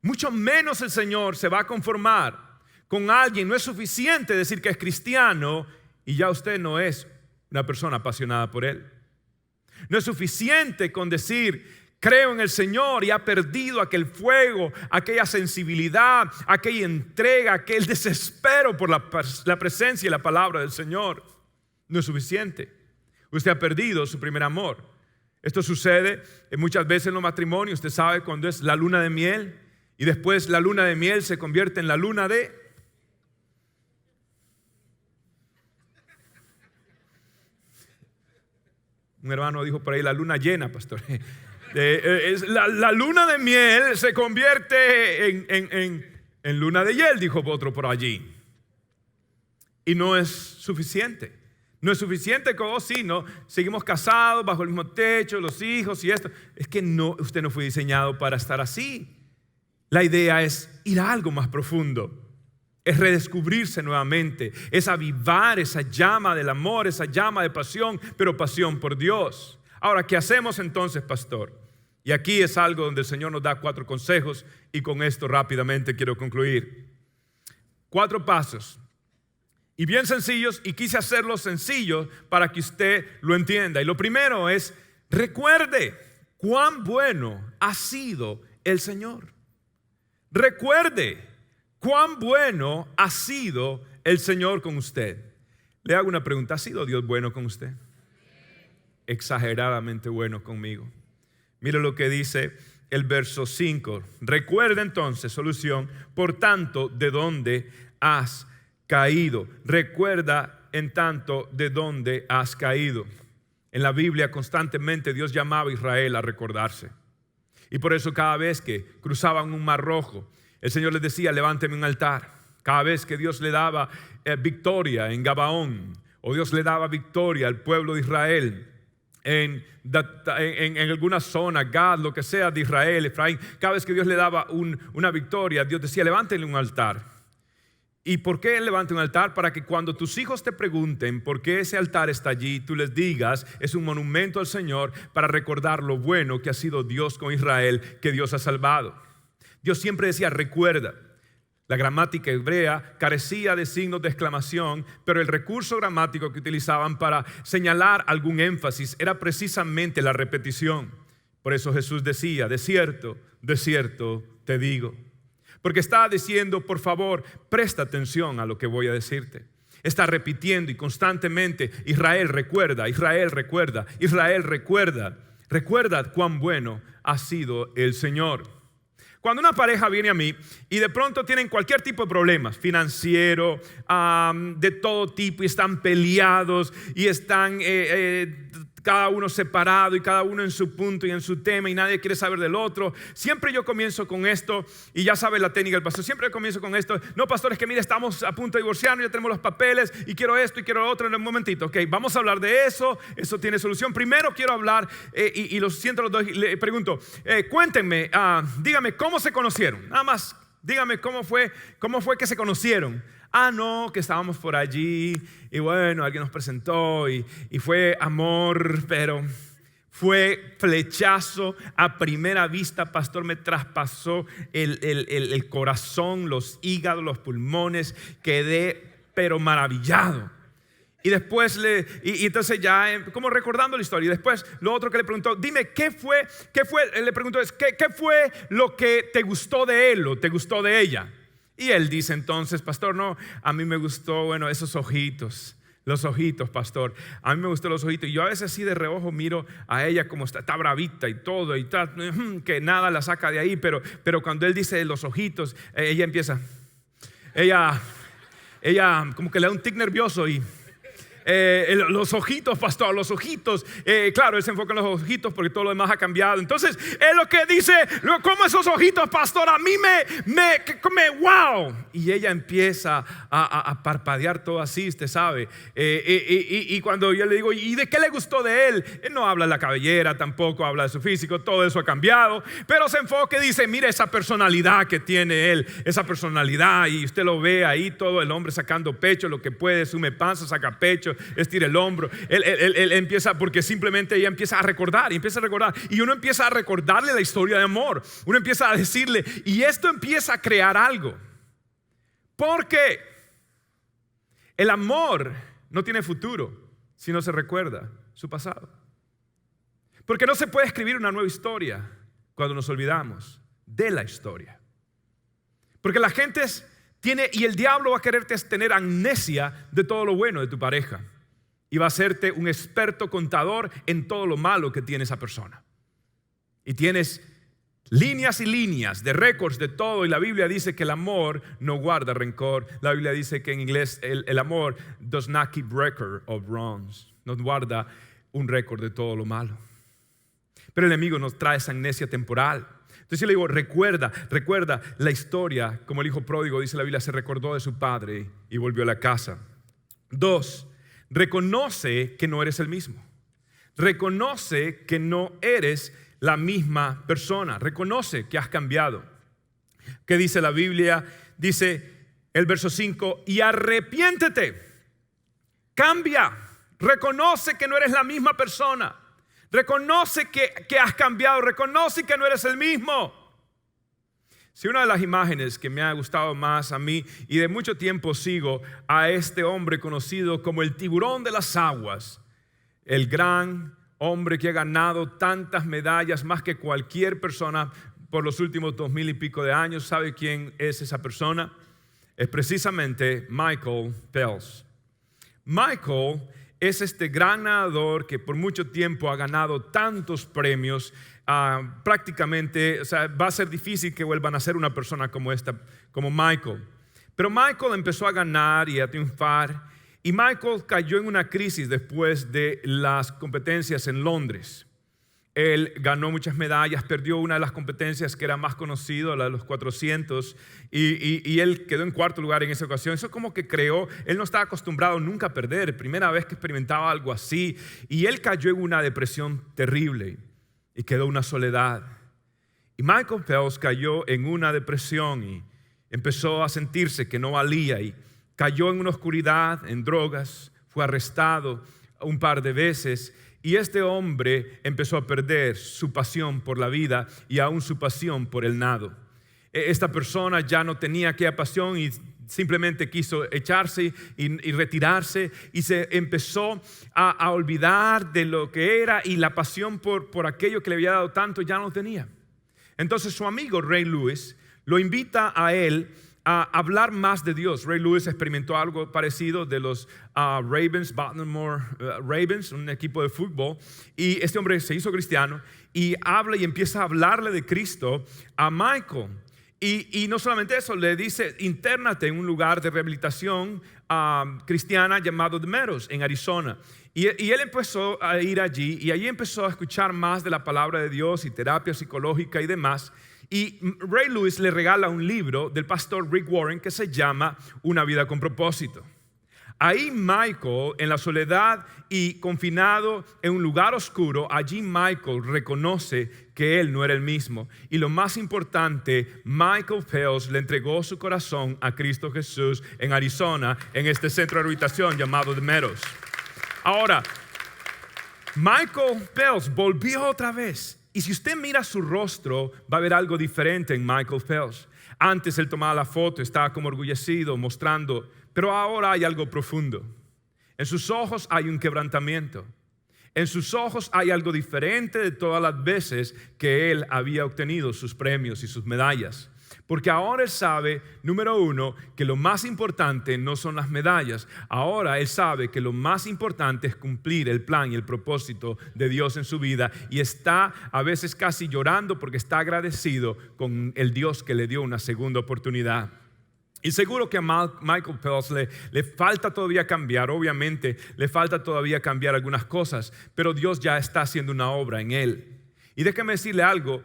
mucho menos el Señor se va a conformar con alguien. No es suficiente decir que es cristiano y ya usted no es una persona apasionada por Él. No es suficiente con decir creo en el Señor y ha perdido aquel fuego, aquella sensibilidad, aquella entrega, aquel desespero por la presencia y la palabra del Señor. No es suficiente. Usted ha perdido su primer amor. Esto sucede muchas veces en los matrimonios. Usted sabe cuando es la luna de miel y después la luna de miel se convierte en la luna de... Un hermano dijo por ahí la luna llena, pastor. La luna de miel se convierte en luna de hiel, dijo otro por allí. Y no es suficiente. No es suficiente como, sí, no, seguimos casados bajo el mismo techo, los hijos y esto. Es que no, usted no fue diseñado para estar así. La idea es ir a algo más profundo. Es redescubrirse nuevamente, es avivar esa llama del amor, esa llama de pasión, pero pasión por Dios. Ahora, ¿qué hacemos entonces, pastor? Y aquí es algo donde el Señor nos da 4 consejos y con esto rápidamente quiero concluir. 4 pasos. Y bien sencillos, y quise hacerlos sencillos para que usted lo entienda. Y lo primero es, recuerde cuán bueno ha sido el Señor. Recuerde cuán bueno ha sido el Señor con usted. Le hago una pregunta, ¿ha sido Dios bueno con usted? Exageradamente bueno conmigo. Mire lo que dice el verso 5. Recuerda entonces, solución, por tanto, de dónde has caído. Recuerda en tanto de dónde has caído. En la Biblia constantemente Dios llamaba a Israel a recordarse. Y por eso cada vez que cruzaban un mar rojo, el Señor les decía, levánteme un altar. Cada vez que Dios le daba victoria en Gabaón, o Dios le daba victoria al pueblo de Israel en alguna zona, Gad, lo que sea de Israel, Efraín, cada vez que Dios le daba una victoria, Dios decía, levántenle un altar. ¿Y por qué levante un altar? Para que cuando tus hijos te pregunten por qué ese altar está allí, tú les digas, es un monumento al Señor para recordar lo bueno que ha sido Dios con Israel, que Dios ha salvado. Dios siempre decía, recuerda. La gramática hebrea carecía de signos de exclamación, pero el recurso gramático que utilizaban para señalar algún énfasis era precisamente la repetición. Por eso Jesús decía, de cierto te digo. Porque está diciendo, por favor, presta atención a lo que voy a decirte. Está repitiendo y constantemente, Israel recuerda, Israel recuerda, Israel recuerda. Recuerda cuán bueno ha sido el Señor. Cuando una pareja viene a mí y de pronto tienen cualquier tipo de problemas, financiero, de todo tipo, y están peleados y están cada uno separado y cada uno en su punto y en su tema y nadie quiere saber del otro. Siempre yo comienzo con esto, y ya sabe la técnica del pastor, siempre comienzo con esto. No, pastor, es que mira, estamos a punto de divorciarnos, ya tenemos los papeles y quiero esto y quiero lo otro en un momentito. Ok, vamos a hablar de eso, eso tiene solución. Primero quiero hablar, y los siento los dos y le pregunto, cuéntenme, dígame cómo se conocieron. Nada más, dígame cómo fue que se conocieron. No, que estábamos por allí y bueno, alguien nos presentó y fue amor, pero fue flechazo a primera vista. Pastor, me traspasó el corazón, los hígados, los pulmones, quedé pero maravillado. Y después entonces ya como recordando la historia, y después lo otro que le preguntó, dime, ¿qué fue? Le preguntó, ¿qué fue lo que te gustó de él o te gustó de ella? Y él dice entonces, pastor, no, a mí me gustó, bueno, esos ojitos, los ojitos, pastor. A mí me gustó los ojitos. Y yo a veces así de reojo miro a ella como está bravita y todo, y tal, que nada la saca de ahí. Pero cuando él dice los ojitos, ella empieza, ella como que le da un tic nervioso y... los ojitos, pastor, los ojitos. Claro, él se enfoca en los ojitos porque todo lo demás ha cambiado. Entonces, es lo que dice, ¿cómo esos ojitos, pastor? A mí me wow. Y ella empieza a parpadear todo así, usted sabe. Y cuando yo le digo, ¿y de qué le gustó de él? Él no habla de la cabellera, tampoco habla de su físico, todo eso ha cambiado. Pero se enfoca y dice, mire esa personalidad que tiene él, esa personalidad. Y usted lo ve ahí, todo el hombre sacando pecho, lo que puede, sume panza, saca pecho, estira el hombro. Él empieza, porque simplemente ella empieza a recordar y uno empieza a recordarle la historia de amor. Uno empieza a decirle, y esto empieza a crear algo, porque el amor no tiene futuro si no se recuerda su pasado. Porque no se puede escribir una nueva historia cuando nos olvidamos de la historia. Porque la gente tiene, y el diablo va a quererte tener amnesia de todo lo bueno de tu pareja, y va a hacerte un experto contador en todo lo malo que tiene esa persona. Y tienes líneas y líneas de récords de todo, y la Biblia dice que el amor no guarda rencor. La Biblia dice que en inglés el amor does not keep record of wrongs, no guarda un récord de todo lo malo. Pero el enemigo nos trae esa amnesia temporal. Entonces yo le digo, recuerda la historia, como el hijo pródigo, dice la Biblia, se recordó de su padre y volvió a la casa. 2, reconoce que no eres el mismo. Reconoce que no eres la misma persona. Reconoce que has cambiado. ¿Qué dice la Biblia? Dice el verso 5, y arrepiéntete. Cambia. Reconoce que no eres la misma persona. Reconoce que has cambiado. Reconoce que no eres el mismo. Si una de las imágenes que me ha gustado más a mí, y de mucho tiempo sigo a este hombre conocido como el tiburón de las aguas, el gran hombre que ha ganado tantas medallas más que cualquier persona por los últimos 2000 y pico de años. ¿Sabe quién es esa persona? Es precisamente Michael Phelps. Michael es este gran nadador que por mucho tiempo ha ganado tantos premios. Prácticamente, o sea, va a ser difícil que vuelvan a ser una persona como esta, como Michael. Pero Michael empezó a ganar y a triunfar, y Michael cayó en una crisis después de las competencias en Londres. Él ganó muchas medallas, perdió una de las competencias que era más conocida, la de los 400, y él quedó en cuarto lugar en esa ocasión. Eso como que creó, él no estaba acostumbrado nunca a perder, primera vez que experimentaba algo así, y él cayó en una depresión terrible y quedó en una soledad. Y Michael Phelps cayó en una depresión y empezó a sentirse que no valía, y cayó en una oscuridad, en drogas, fue arrestado un par de veces. Y este hombre empezó a perder su pasión por la vida y aún su pasión por el nado. Esta persona ya no tenía aquella pasión y simplemente quiso echarse y retirarse y se empezó a olvidar de lo que era y la pasión por aquello que le había dado tanto ya no lo tenía. Entonces su amigo Ray Lewis lo invita a él a hablar más de Dios. Ray Lewis experimentó algo parecido de los Ravens, Baltimore Ravens, un equipo de fútbol, y este hombre se hizo cristiano y habla y empieza a hablarle de Cristo a Michael. Y no solamente eso, le dice: intérnate en un lugar de rehabilitación cristiana llamado The Meadows en Arizona. Y él empezó a ir allí y allí empezó a escuchar más de la palabra de Dios y terapia psicológica y demás. Y Ray Lewis le regala un libro del pastor Rick Warren que se llama Una vida con propósito. Ahí Michael, en la soledad y confinado en un lugar oscuro, allí Michael reconoce que él no era el mismo. Y lo más importante, Michael Phelps le entregó su corazón a Cristo Jesús en Arizona, en este centro de rehabilitación llamado The Meadows. Ahora, Michael Phelps volvió otra vez. Y si usted mira su rostro, va a ver algo diferente en Michael Phelps. Antes él tomaba la foto, estaba como orgullecido, mostrando, pero ahora hay algo profundo. En sus ojos hay un quebrantamiento. En sus ojos hay algo diferente de todas las veces que él había obtenido sus premios y sus medallas. Porque ahora él sabe, número uno, que lo más importante no son las medallas. Ahora él sabe que lo más importante es cumplir el plan y el propósito de Dios en su vida. Y está a veces casi llorando porque está agradecido con el Dios que le dio una segunda oportunidad. Y seguro que a Michael Phelps le falta todavía cambiar. Obviamente le falta todavía cambiar algunas cosas, pero Dios ya está haciendo una obra en él. Y déjame decirle algo,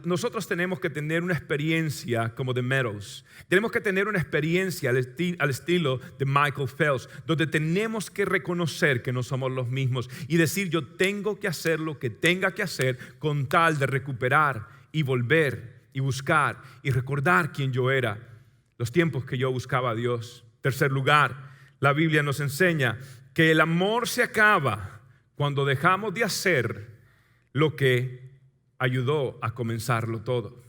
nosotros tenemos que tener una experiencia como The Meadows. Tenemos que tener una experiencia al estilo de Michael Phelps, donde tenemos que reconocer que no somos los mismos y decir: yo tengo que hacer lo que tenga que hacer con tal de recuperar y volver y buscar y recordar quién yo era, los tiempos que yo buscaba a Dios. Tercer lugar, la Biblia nos enseña que el amor se acaba cuando dejamos de hacer lo que ayudó a comenzarlo todo.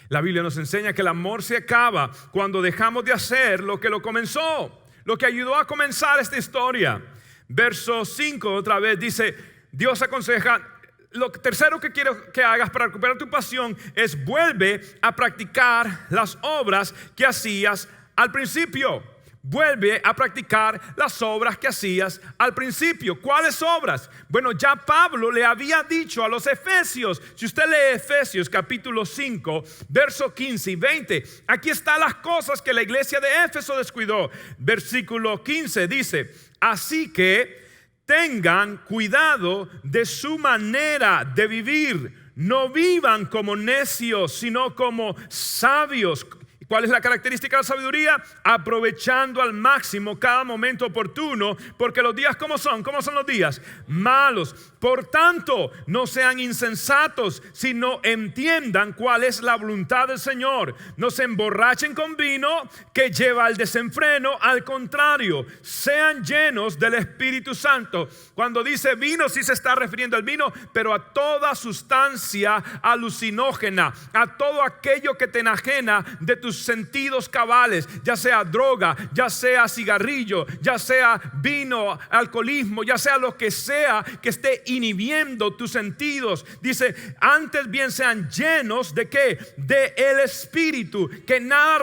La Biblia nos enseña que el amor se acaba cuando dejamos de hacer lo que lo comenzó, lo que ayudó a comenzar esta historia. Verso 5 otra vez dice: Dios aconseja, lo tercero que quiero que hagas para recuperar tu pasión es vuelve a practicar las obras que hacías al principio. Vuelve a practicar las obras que hacías al principio. ¿Cuáles obras? Bueno, ya Pablo le había dicho a los efesios. Si usted lee Efesios capítulo 5, verso 15 y 20, aquí están las cosas que la iglesia de Éfeso descuidó. Versículo 15 dice: así que tengan cuidado de su manera de vivir. No vivan como necios, sino como sabios. ¿Cuál es la característica de la sabiduría? Aprovechando al máximo cada momento oportuno, porque los días ¿cómo son? ¿Cómo son los días? Malos. Por tanto, no sean insensatos, sino entiendan cuál es la voluntad del Señor. No se emborrachen con vino que lleva al desenfreno, al contrario, sean llenos del Espíritu Santo. Cuando dice vino, sí se está refiriendo al vino, pero a toda sustancia alucinógena, a todo aquello que te enajena de tus sentidos cabales, ya sea droga, ya sea cigarrillo, ya sea vino, alcoholismo, ya sea lo que sea que esté inhibiendo tus sentidos. Dice: antes bien sean llenos de ¿qué? De el Espíritu, que nada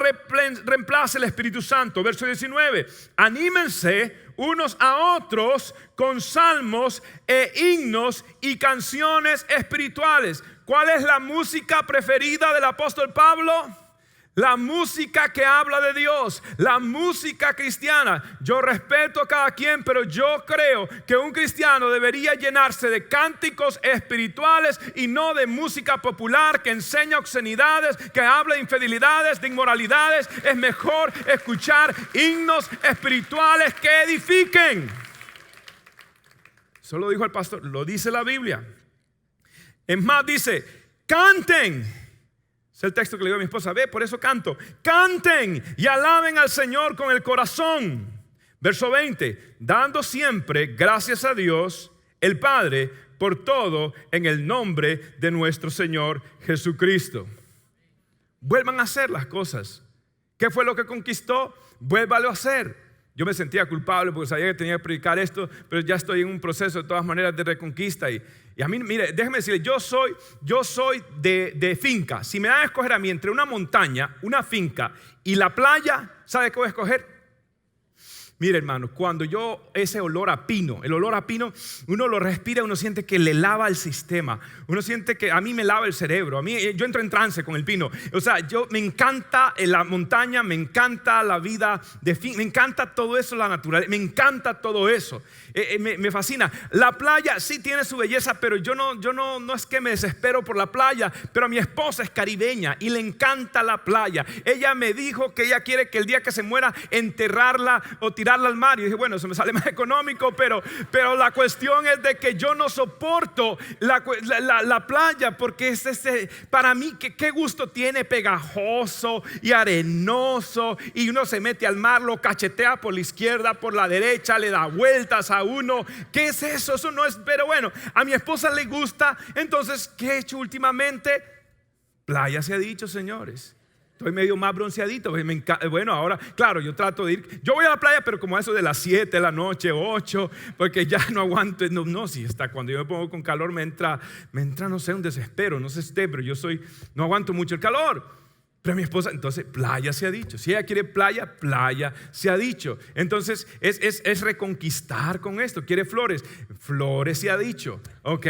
reemplace el Espíritu Santo. Verso 19: anímense unos a otros con salmos e himnos y canciones espirituales. ¿Cuál es la música preferida del apóstol Pablo? La música que habla de Dios, la música cristiana. Yo respeto a cada quien, pero yo creo que un cristiano debería llenarse de cánticos espirituales y no de música popular que enseña obscenidades, que habla de infidelidades, de inmoralidades. Es mejor escuchar himnos espirituales que edifiquen. Eso lo dijo el pastor, lo dice la Biblia. Es más, dice: canten. Es el texto que le digo a mi esposa: ve, por eso canto. Canten y alaben al Señor con el corazón. Verso 20: dando siempre gracias a Dios el Padre por todo, en el nombre de nuestro Señor Jesucristo. Vuelvan a hacer las cosas ¿Qué fue lo que conquistó? Vuélvalo a hacer. Yo me sentía culpable porque sabía que tenía que predicar esto, pero ya estoy en un proceso de todas maneras de reconquista. Y a mí, mire, déjeme decirle, yo soy de finca. Si me dan a escoger a mí entre una montaña, una finca y la playa, ¿sabe qué voy a escoger? Mire, hermano, cuando ese olor a pino, el olor a pino, uno lo respira, uno siente que le lava el sistema, uno siente que a mí me lava el cerebro, yo entro en trance con el pino. O sea, me encanta la montaña, me encanta la vida de fin, me encanta todo eso, la naturaleza, me encanta todo eso, me fascina. La playa sí tiene su belleza, pero yo no es que me desespero por la playa, pero mi esposa es caribeña y le encanta la playa. Ella me dijo que ella quiere que el día que se muera enterrarla o tirarla al mar. Y dije, bueno, eso me sale más económico, pero la cuestión es de que yo no soporto la playa, porque para mí, qué gusto tiene, pegajoso y arenoso, y uno se mete al mar, lo cachetea por la izquierda, por la derecha, le da vueltas a uno. ¿Qué es eso? Eso no es, pero bueno, a mi esposa le gusta. Entonces, ¿qué he hecho últimamente? Playa se ha dicho, señores. Estoy medio más bronceadito. Bueno, ahora, claro, yo trato de ir. Yo voy a la playa, pero como a eso de las 7 de la noche, 8, porque ya no aguanto. No, si hasta cuando yo me pongo con calor me entra, no sé, un desespero. No sé usted, pero no aguanto mucho el calor. Pero mi esposa, entonces, playa se ha dicho. Si ella quiere playa se ha dicho. Entonces, es reconquistar con esto. Quiere flores se ha dicho. Ok.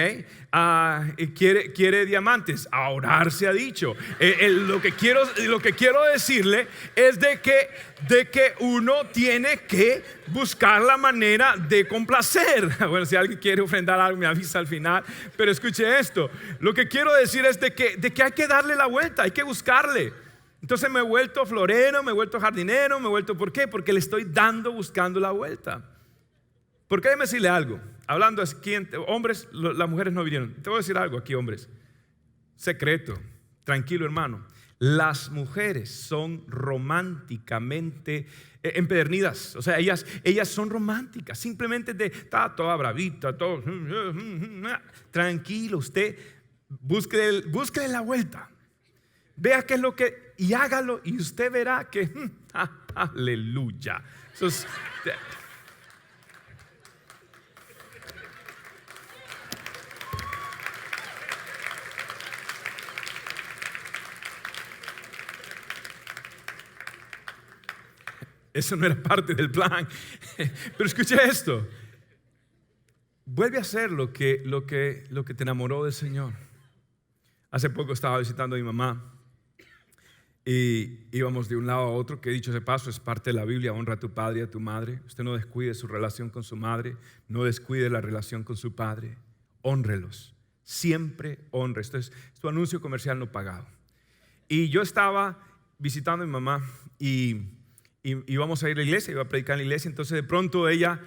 Quiere diamantes, a orar se ha dicho. Lo que quiero decirle es de que uno tiene que buscar la manera de complacer. Bueno, si alguien quiere ofrendar algo, me avisa al final. Pero escuche esto. Lo que quiero decir es de que hay que darle la vuelta, hay que buscarle. Entonces me he vuelto florero, me he vuelto jardinero, ¿por qué? Porque le estoy buscando la vuelta. Porque déjeme decirle algo. Hablando aquí, hombres, las mujeres no vinieron. Te voy a decir algo aquí, hombres. Secreto, tranquilo, hermano. Las mujeres son románticamente empedernidas. O sea, ellas son románticas. Simplemente está toda bravita, todo. Tranquilo, usted búsquele la vuelta. Vea qué es lo que, y hágalo, y usted verá que aleluya. Eso no era parte del plan. Pero escuche esto. Vuelve a hacer lo que te enamoró del Señor. Hace poco estaba visitando a mi mamá y íbamos de un lado a otro, que dicho ese paso es parte de la Biblia. Honra a tu padre y a tu madre. Usted no descuide su relación con su madre, no descuide la relación con su padre. Hónrelos, siempre honre. Esto es tu anuncio comercial no pagado. Y yo estaba visitando a mi mamá y íbamos a ir a la iglesia, iba a predicar en la iglesia. Entonces de pronto ella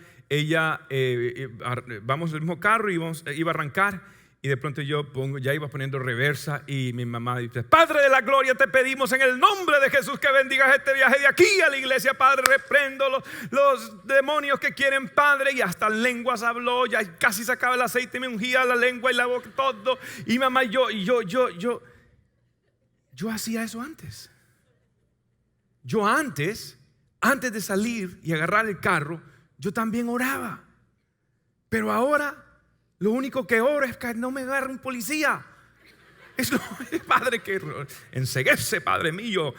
vamos en el mismo carro y iba a arrancar. Y de pronto ya iba poniendo reversa y mi mamá dice: Padre de la gloria, te pedimos en el nombre de Jesús que bendigas este viaje de aquí a la iglesia, Padre. Reprendo los demonios que quieren, Padre. Y hasta lenguas habló, ya casi se acaba el aceite, me ungía la lengua y la boca, todo. Y mamá, yo hacía eso antes. Yo antes de salir y agarrar el carro, yo también oraba. Pero ahora lo único que oro es que no me agarre un policía. Padre, que enceguece, Padre mío,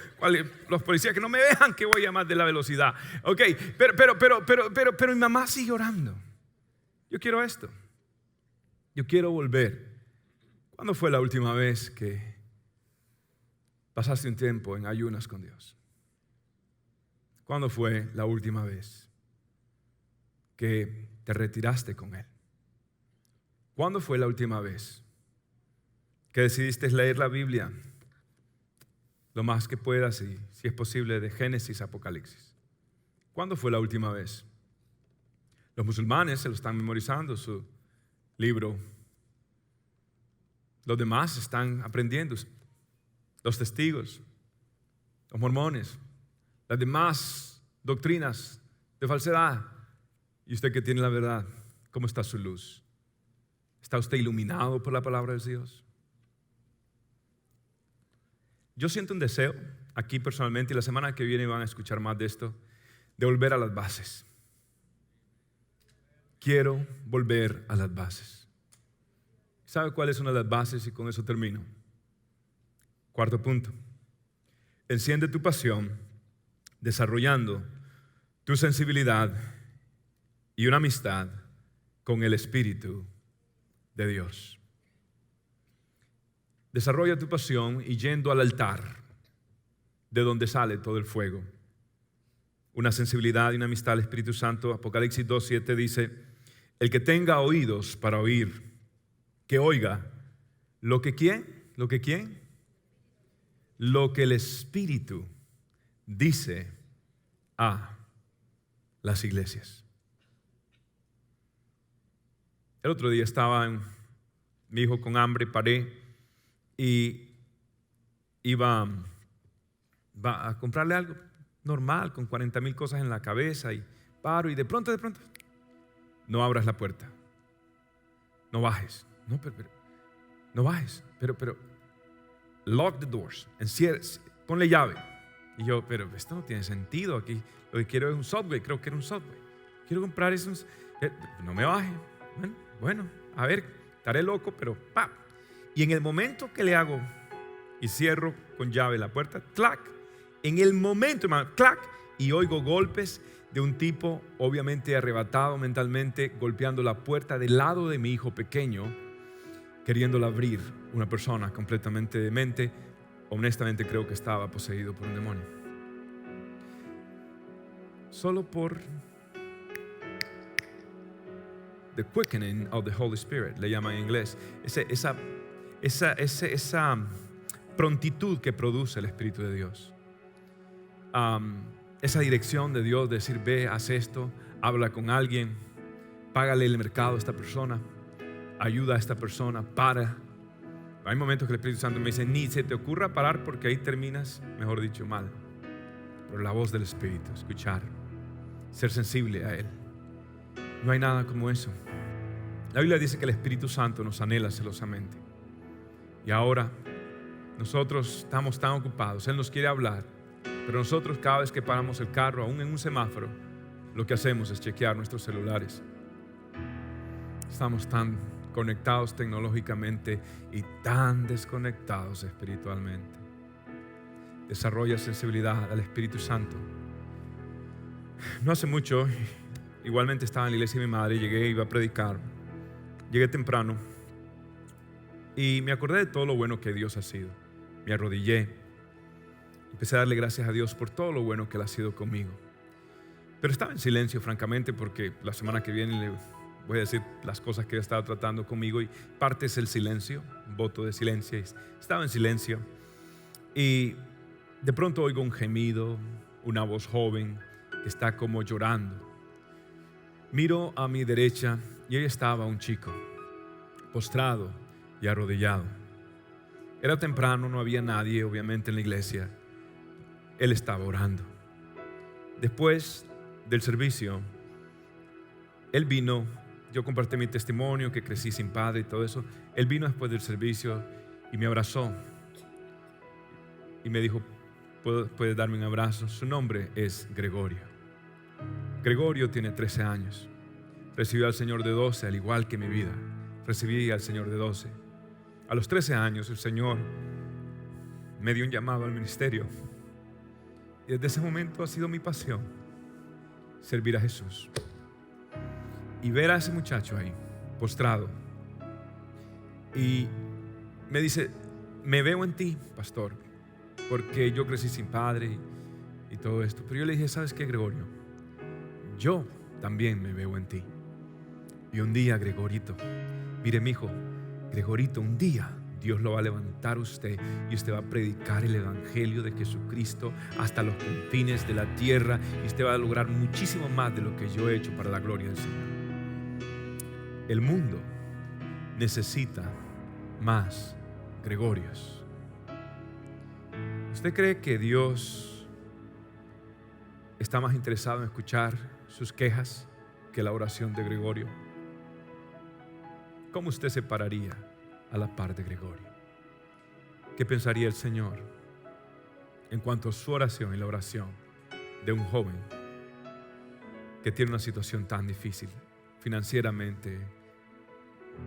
los policías que no me vean que voy a más de la velocidad. Ok, pero mi mamá sigue orando. Yo quiero esto. Yo quiero volver. ¿Cuándo fue la última vez que pasaste un tiempo en ayunas con Dios? ¿Cuándo fue la última vez que te retiraste con Él? ¿Cuándo fue la última vez que decidiste leer la Biblia lo más que puedas y, si es posible, de Génesis a Apocalipsis? ¿Cuándo fue la última vez? Los musulmanes se lo están memorizando, su libro. Los demás están aprendiendo. Los testigos, los mormones, las demás doctrinas de falsedad. Y usted que tiene la verdad, ¿cómo está su luz? ¿Está usted iluminado por la palabra de Dios? Yo siento un deseo aquí personalmente, y la semana que viene van a escuchar más de esto, de volver a las bases. Quiero volver a las bases. ¿Sabe cuál es una de las bases? Y con eso termino. Cuarto punto. Enciende tu pasión desarrollando tu sensibilidad y una amistad con el Espíritu de Dios. Desarrolla tu pasión y yendo al altar de donde sale todo el fuego. Una sensibilidad y una amistad al Espíritu Santo. Apocalipsis 2:7 dice: el que tenga oídos para oír, que oiga lo que ¿quién? ¿Lo que quién? Lo que el Espíritu dice a las iglesias. El otro día estaba mi hijo con hambre, paré y iba a comprarle algo normal, con 40,000 cosas en la cabeza, y paro y de pronto, no abras la puerta, no bajes, no bajes, pero lock the doors, ponle llave. Y yo, pero esto no tiene sentido aquí, lo que quiero es un Subway, creo que era un Subway, quiero comprar eso, no me baje. Bueno, a ver, estaré loco, pero ¡pam! Y en el momento que le hago y cierro con llave la puerta, ¡clac! En el momento, hermano, ¡clac! Y oigo golpes de un tipo obviamente arrebatado mentalmente, golpeando la puerta del lado de mi hijo pequeño, queriéndola abrir. Una persona completamente demente. Honestamente creo que estaba poseído por un demonio. Solo por the quickening of the Holy Spirit, le llaman en inglés. Esa prontitud que produce el Espíritu de Dios. Esa dirección de Dios de decir: ve, haz esto, habla con alguien, págale el mercado a esta persona, ayuda a esta persona, para. Hay momentos que el Espíritu Santo me dice: ni se te ocurra parar, porque ahí terminas, mejor dicho, mal. Pero la voz del Espíritu, escuchar, ser sensible a Él. No hay nada como eso. La Biblia dice que el Espíritu Santo nos anhela celosamente. Y ahora nosotros estamos tan ocupados, Él nos quiere hablar, pero nosotros cada vez que paramos el carro, aún en un semáforo, lo que hacemos es chequear nuestros celulares. Estamos tan conectados tecnológicamente y tan desconectados espiritualmente. Desarrolla sensibilidad al Espíritu Santo. No hace mucho, igualmente estaba en la iglesia de mi madre, iba a predicar, llegué temprano y me acordé de todo lo bueno que Dios ha sido. Me arrodillé, empecé a darle gracias a Dios por todo lo bueno que Él ha sido conmigo. Pero estaba en silencio, francamente, porque la semana que viene le voy a decir las cosas que Él estaba tratando conmigo, y parte es el silencio, un voto de silencio. Estaba en silencio y de pronto oigo un gemido, una voz joven que está como llorando. Miro a mi derecha y ahí estaba un chico postrado y arrodillado. Era temprano, no había nadie obviamente en la iglesia. Él estaba orando. Después del servicio, él vino. Yo compartí mi testimonio, que crecí sin padre y todo eso. Él vino después del servicio y me abrazó y me dijo: ¿puedes darme un abrazo? Su nombre es Gregorio. Gregorio tiene 13 años. Recibió al Señor de 12, al igual que mi vida. Recibí al Señor de 12. A los 13 años el Señor me dio un llamado al ministerio, y desde ese momento ha sido mi pasión servir a Jesús. Y ver a ese muchacho ahí postrado, y me dice: me veo en ti, pastor, porque yo crecí sin padre y todo esto. Pero yo le dije: ¿sabes qué, Gregorio? Yo también me veo en ti. Y un día, Gregorito, mire, mi hijo, Gregorito, un día Dios lo va a levantar a usted, y usted va a predicar el evangelio de Jesucristo hasta los confines de la tierra, y usted va a lograr muchísimo más de lo que yo he hecho para la gloria del Señor. El mundo necesita más Gregorios. ¿Usted cree que Dios está más interesado en escuchar sus quejas que la oración de Gregorio? ¿Cómo usted se pararía a la par de Gregorio? ¿Qué pensaría el Señor? en cuanto a su oración y la oración de un joven que tiene una situación tan difícil financieramente,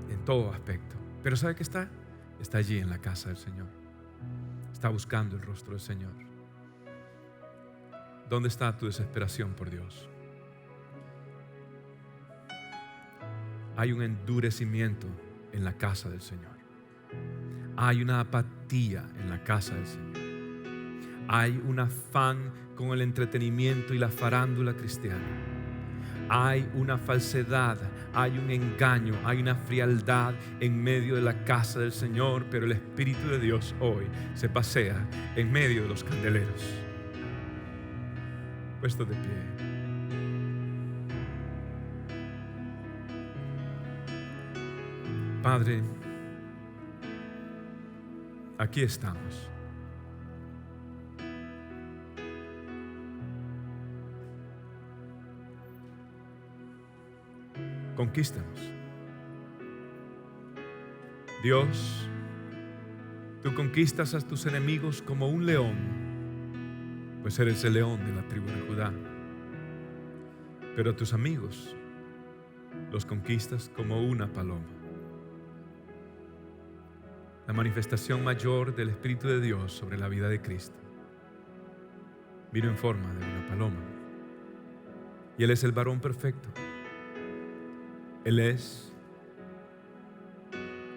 en todo aspecto. Pero ¿sabe qué está? Está allí en la casa del Señor. Está buscando el rostro del Señor. ¿Dónde está tu desesperación por Dios? Hay un endurecimiento en la casa del Señor. Hay una apatía en la casa del Señor. Hay un afán con el entretenimiento y la farándula cristiana. Hay una falsedad, hay un engaño, hay una frialdad en medio de la casa del Señor, pero el Espíritu de Dios hoy se pasea en medio de los candeleros. Puesto de pie. Padre, aquí estamos. Conquístanos. Dios, tú conquistas a tus enemigos como un león, pues eres el león de la tribu de Judá. Pero a tus amigos los conquistas como una paloma. La manifestación mayor del Espíritu de Dios sobre la vida de Cristo vino en forma de una paloma. Y Él es el varón perfecto. Él es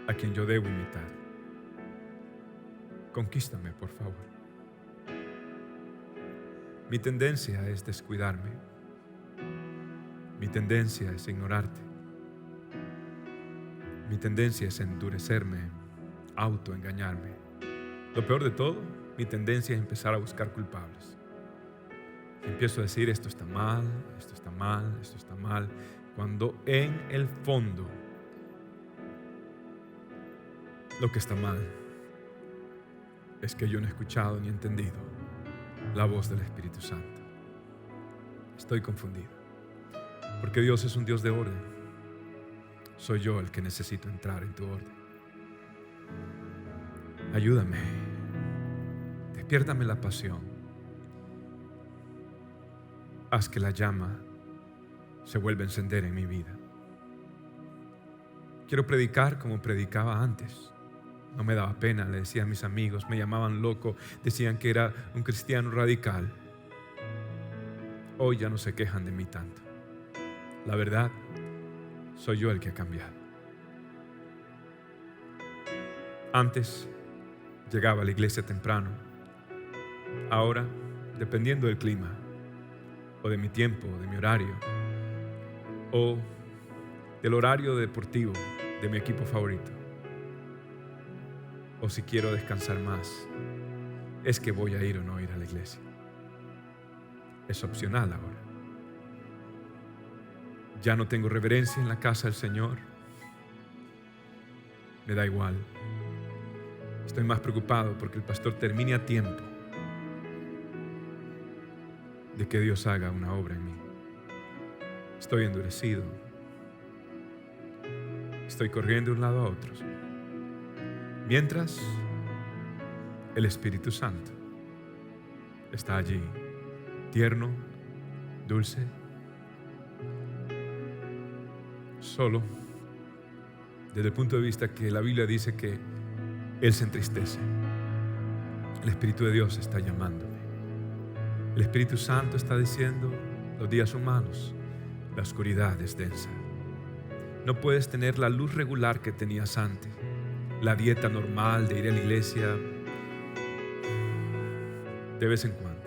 a quien yo debo imitar. Conquístame, por favor. Mi tendencia es descuidarme. Mi tendencia es ignorarte. Mi tendencia es endurecerme, autoengañarme. Lo peor de todo, mi tendencia es empezar a buscar culpables. Empiezo a decir esto está mal, esto está mal, esto está mal, cuando en el fondo lo que está mal es que yo no he escuchado ni entendido la voz del Espíritu Santo. Estoy confundido, porque Dios es un Dios de orden. Soy yo el que necesito entrar en tu orden. Ayúdame, despiértame la pasión, haz que la llama se vuelva a encender en mi vida. Quiero predicar como predicaba antes. No me daba pena, le decía a mis amigos, me llamaban loco, decían que era un cristiano radical. Hoy ya no se quejan de mí tanto. La verdad, soy yo el que ha cambiado. Antes llegaba a la iglesia temprano. Ahora, dependiendo del clima, o de mi tiempo, o de mi horario, o del horario deportivo de mi equipo favorito, o si quiero descansar más, es que voy a ir o no ir a la iglesia. Es opcional ahora. Ya no tengo reverencia en la casa del Señor. Me da igual. Estoy más preocupado porque el pastor termine a tiempo de que Dios haga una obra en mí. Estoy endurecido. Estoy corriendo de un lado a otro. Mientras el Espíritu Santo está allí, tierno, dulce, solo, desde el punto de vista que la Biblia dice que Él se entristece. El Espíritu de Dios está llamándome. El Espíritu Santo está diciendo: los días son malos, la oscuridad es densa. No puedes tener la luz regular que tenías antes, la dieta normal de ir a la iglesia de vez en cuando,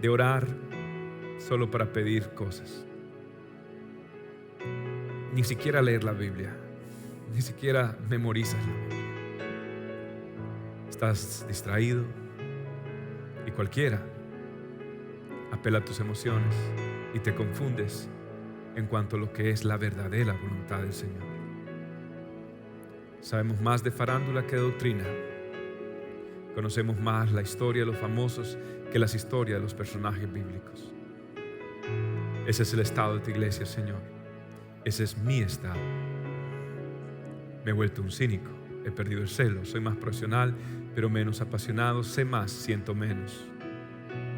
de orar solo para pedir cosas, ni siquiera leer la Biblia, ni siquiera memorizas la Biblia. Estás distraído y cualquiera apela a tus emociones y te confundes en cuanto a lo que es la verdadera voluntad del Señor. Sabemos más de farándula que de doctrina. Conocemos más la historia de los famosos que las historias de los personajes bíblicos. Ese es el estado de tu iglesia, Señor. Ese es mi estado. Me he vuelto un cínico. he perdido el celo. Soy más profesional, pero menos apasionado. Sé más, siento menos.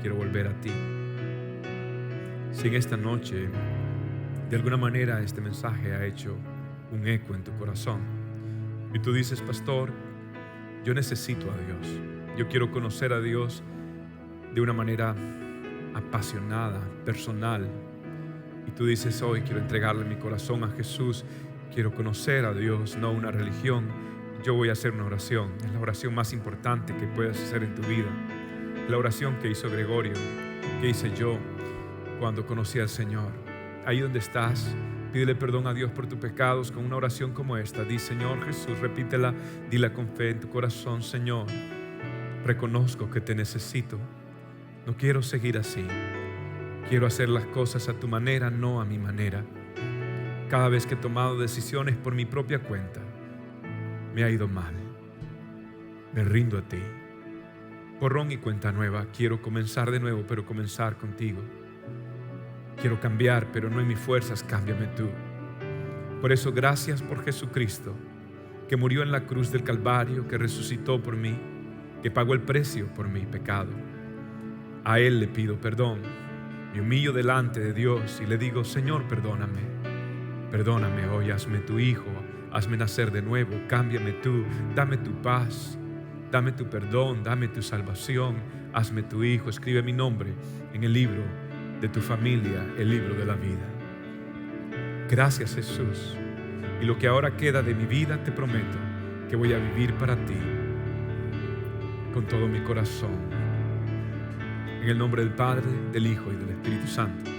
Quiero volver a ti. Si en esta noche, de alguna manera, este mensaje ha hecho un eco en tu corazón y tú dices: pastor, yo necesito a Dios. Yo quiero conocer a Dios de una manera apasionada, personal. Y tú dices: hoy quiero entregarle mi corazón a Jesús. Quiero conocer a Dios, no una religión. Yo voy a hacer una oración. Es la oración más importante que puedes hacer en tu vida. La oración que hizo Gregorio, que hice yo cuando conocí al Señor. Ahí donde estás, pídele perdón a Dios por tus pecados con una oración como esta. Di: Señor Jesús, repítela, dila con fe en tu corazón. Señor, reconozco que te necesito. No quiero seguir así. Quiero hacer las cosas a tu manera, no a mi manera. Cada vez que he tomado decisiones por mi propia cuenta, me ha ido mal. Me rindo a ti. Borrón y cuenta nueva. Quiero comenzar de nuevo, pero comenzar contigo. Quiero cambiar, pero no en mis fuerzas, cámbiame tú. Por eso, gracias por Jesucristo, que murió en la cruz del Calvario, que resucitó por mí, que pagó el precio por mi pecado. A Él le pido perdón. Me humillo delante de Dios y le digo: Señor, perdóname. Perdóname hoy, hazme tu hijo, hazme nacer de nuevo, cámbiame tú, dame tu paz, dame tu perdón, dame tu salvación, hazme tu hijo, escribe mi nombre en el libro de tu familia, el libro de la vida. Gracias, Jesús. Y lo que ahora queda de mi vida, te prometo que voy a vivir para ti con todo mi corazón. En el nombre del Padre, del Hijo y del Espíritu Santo.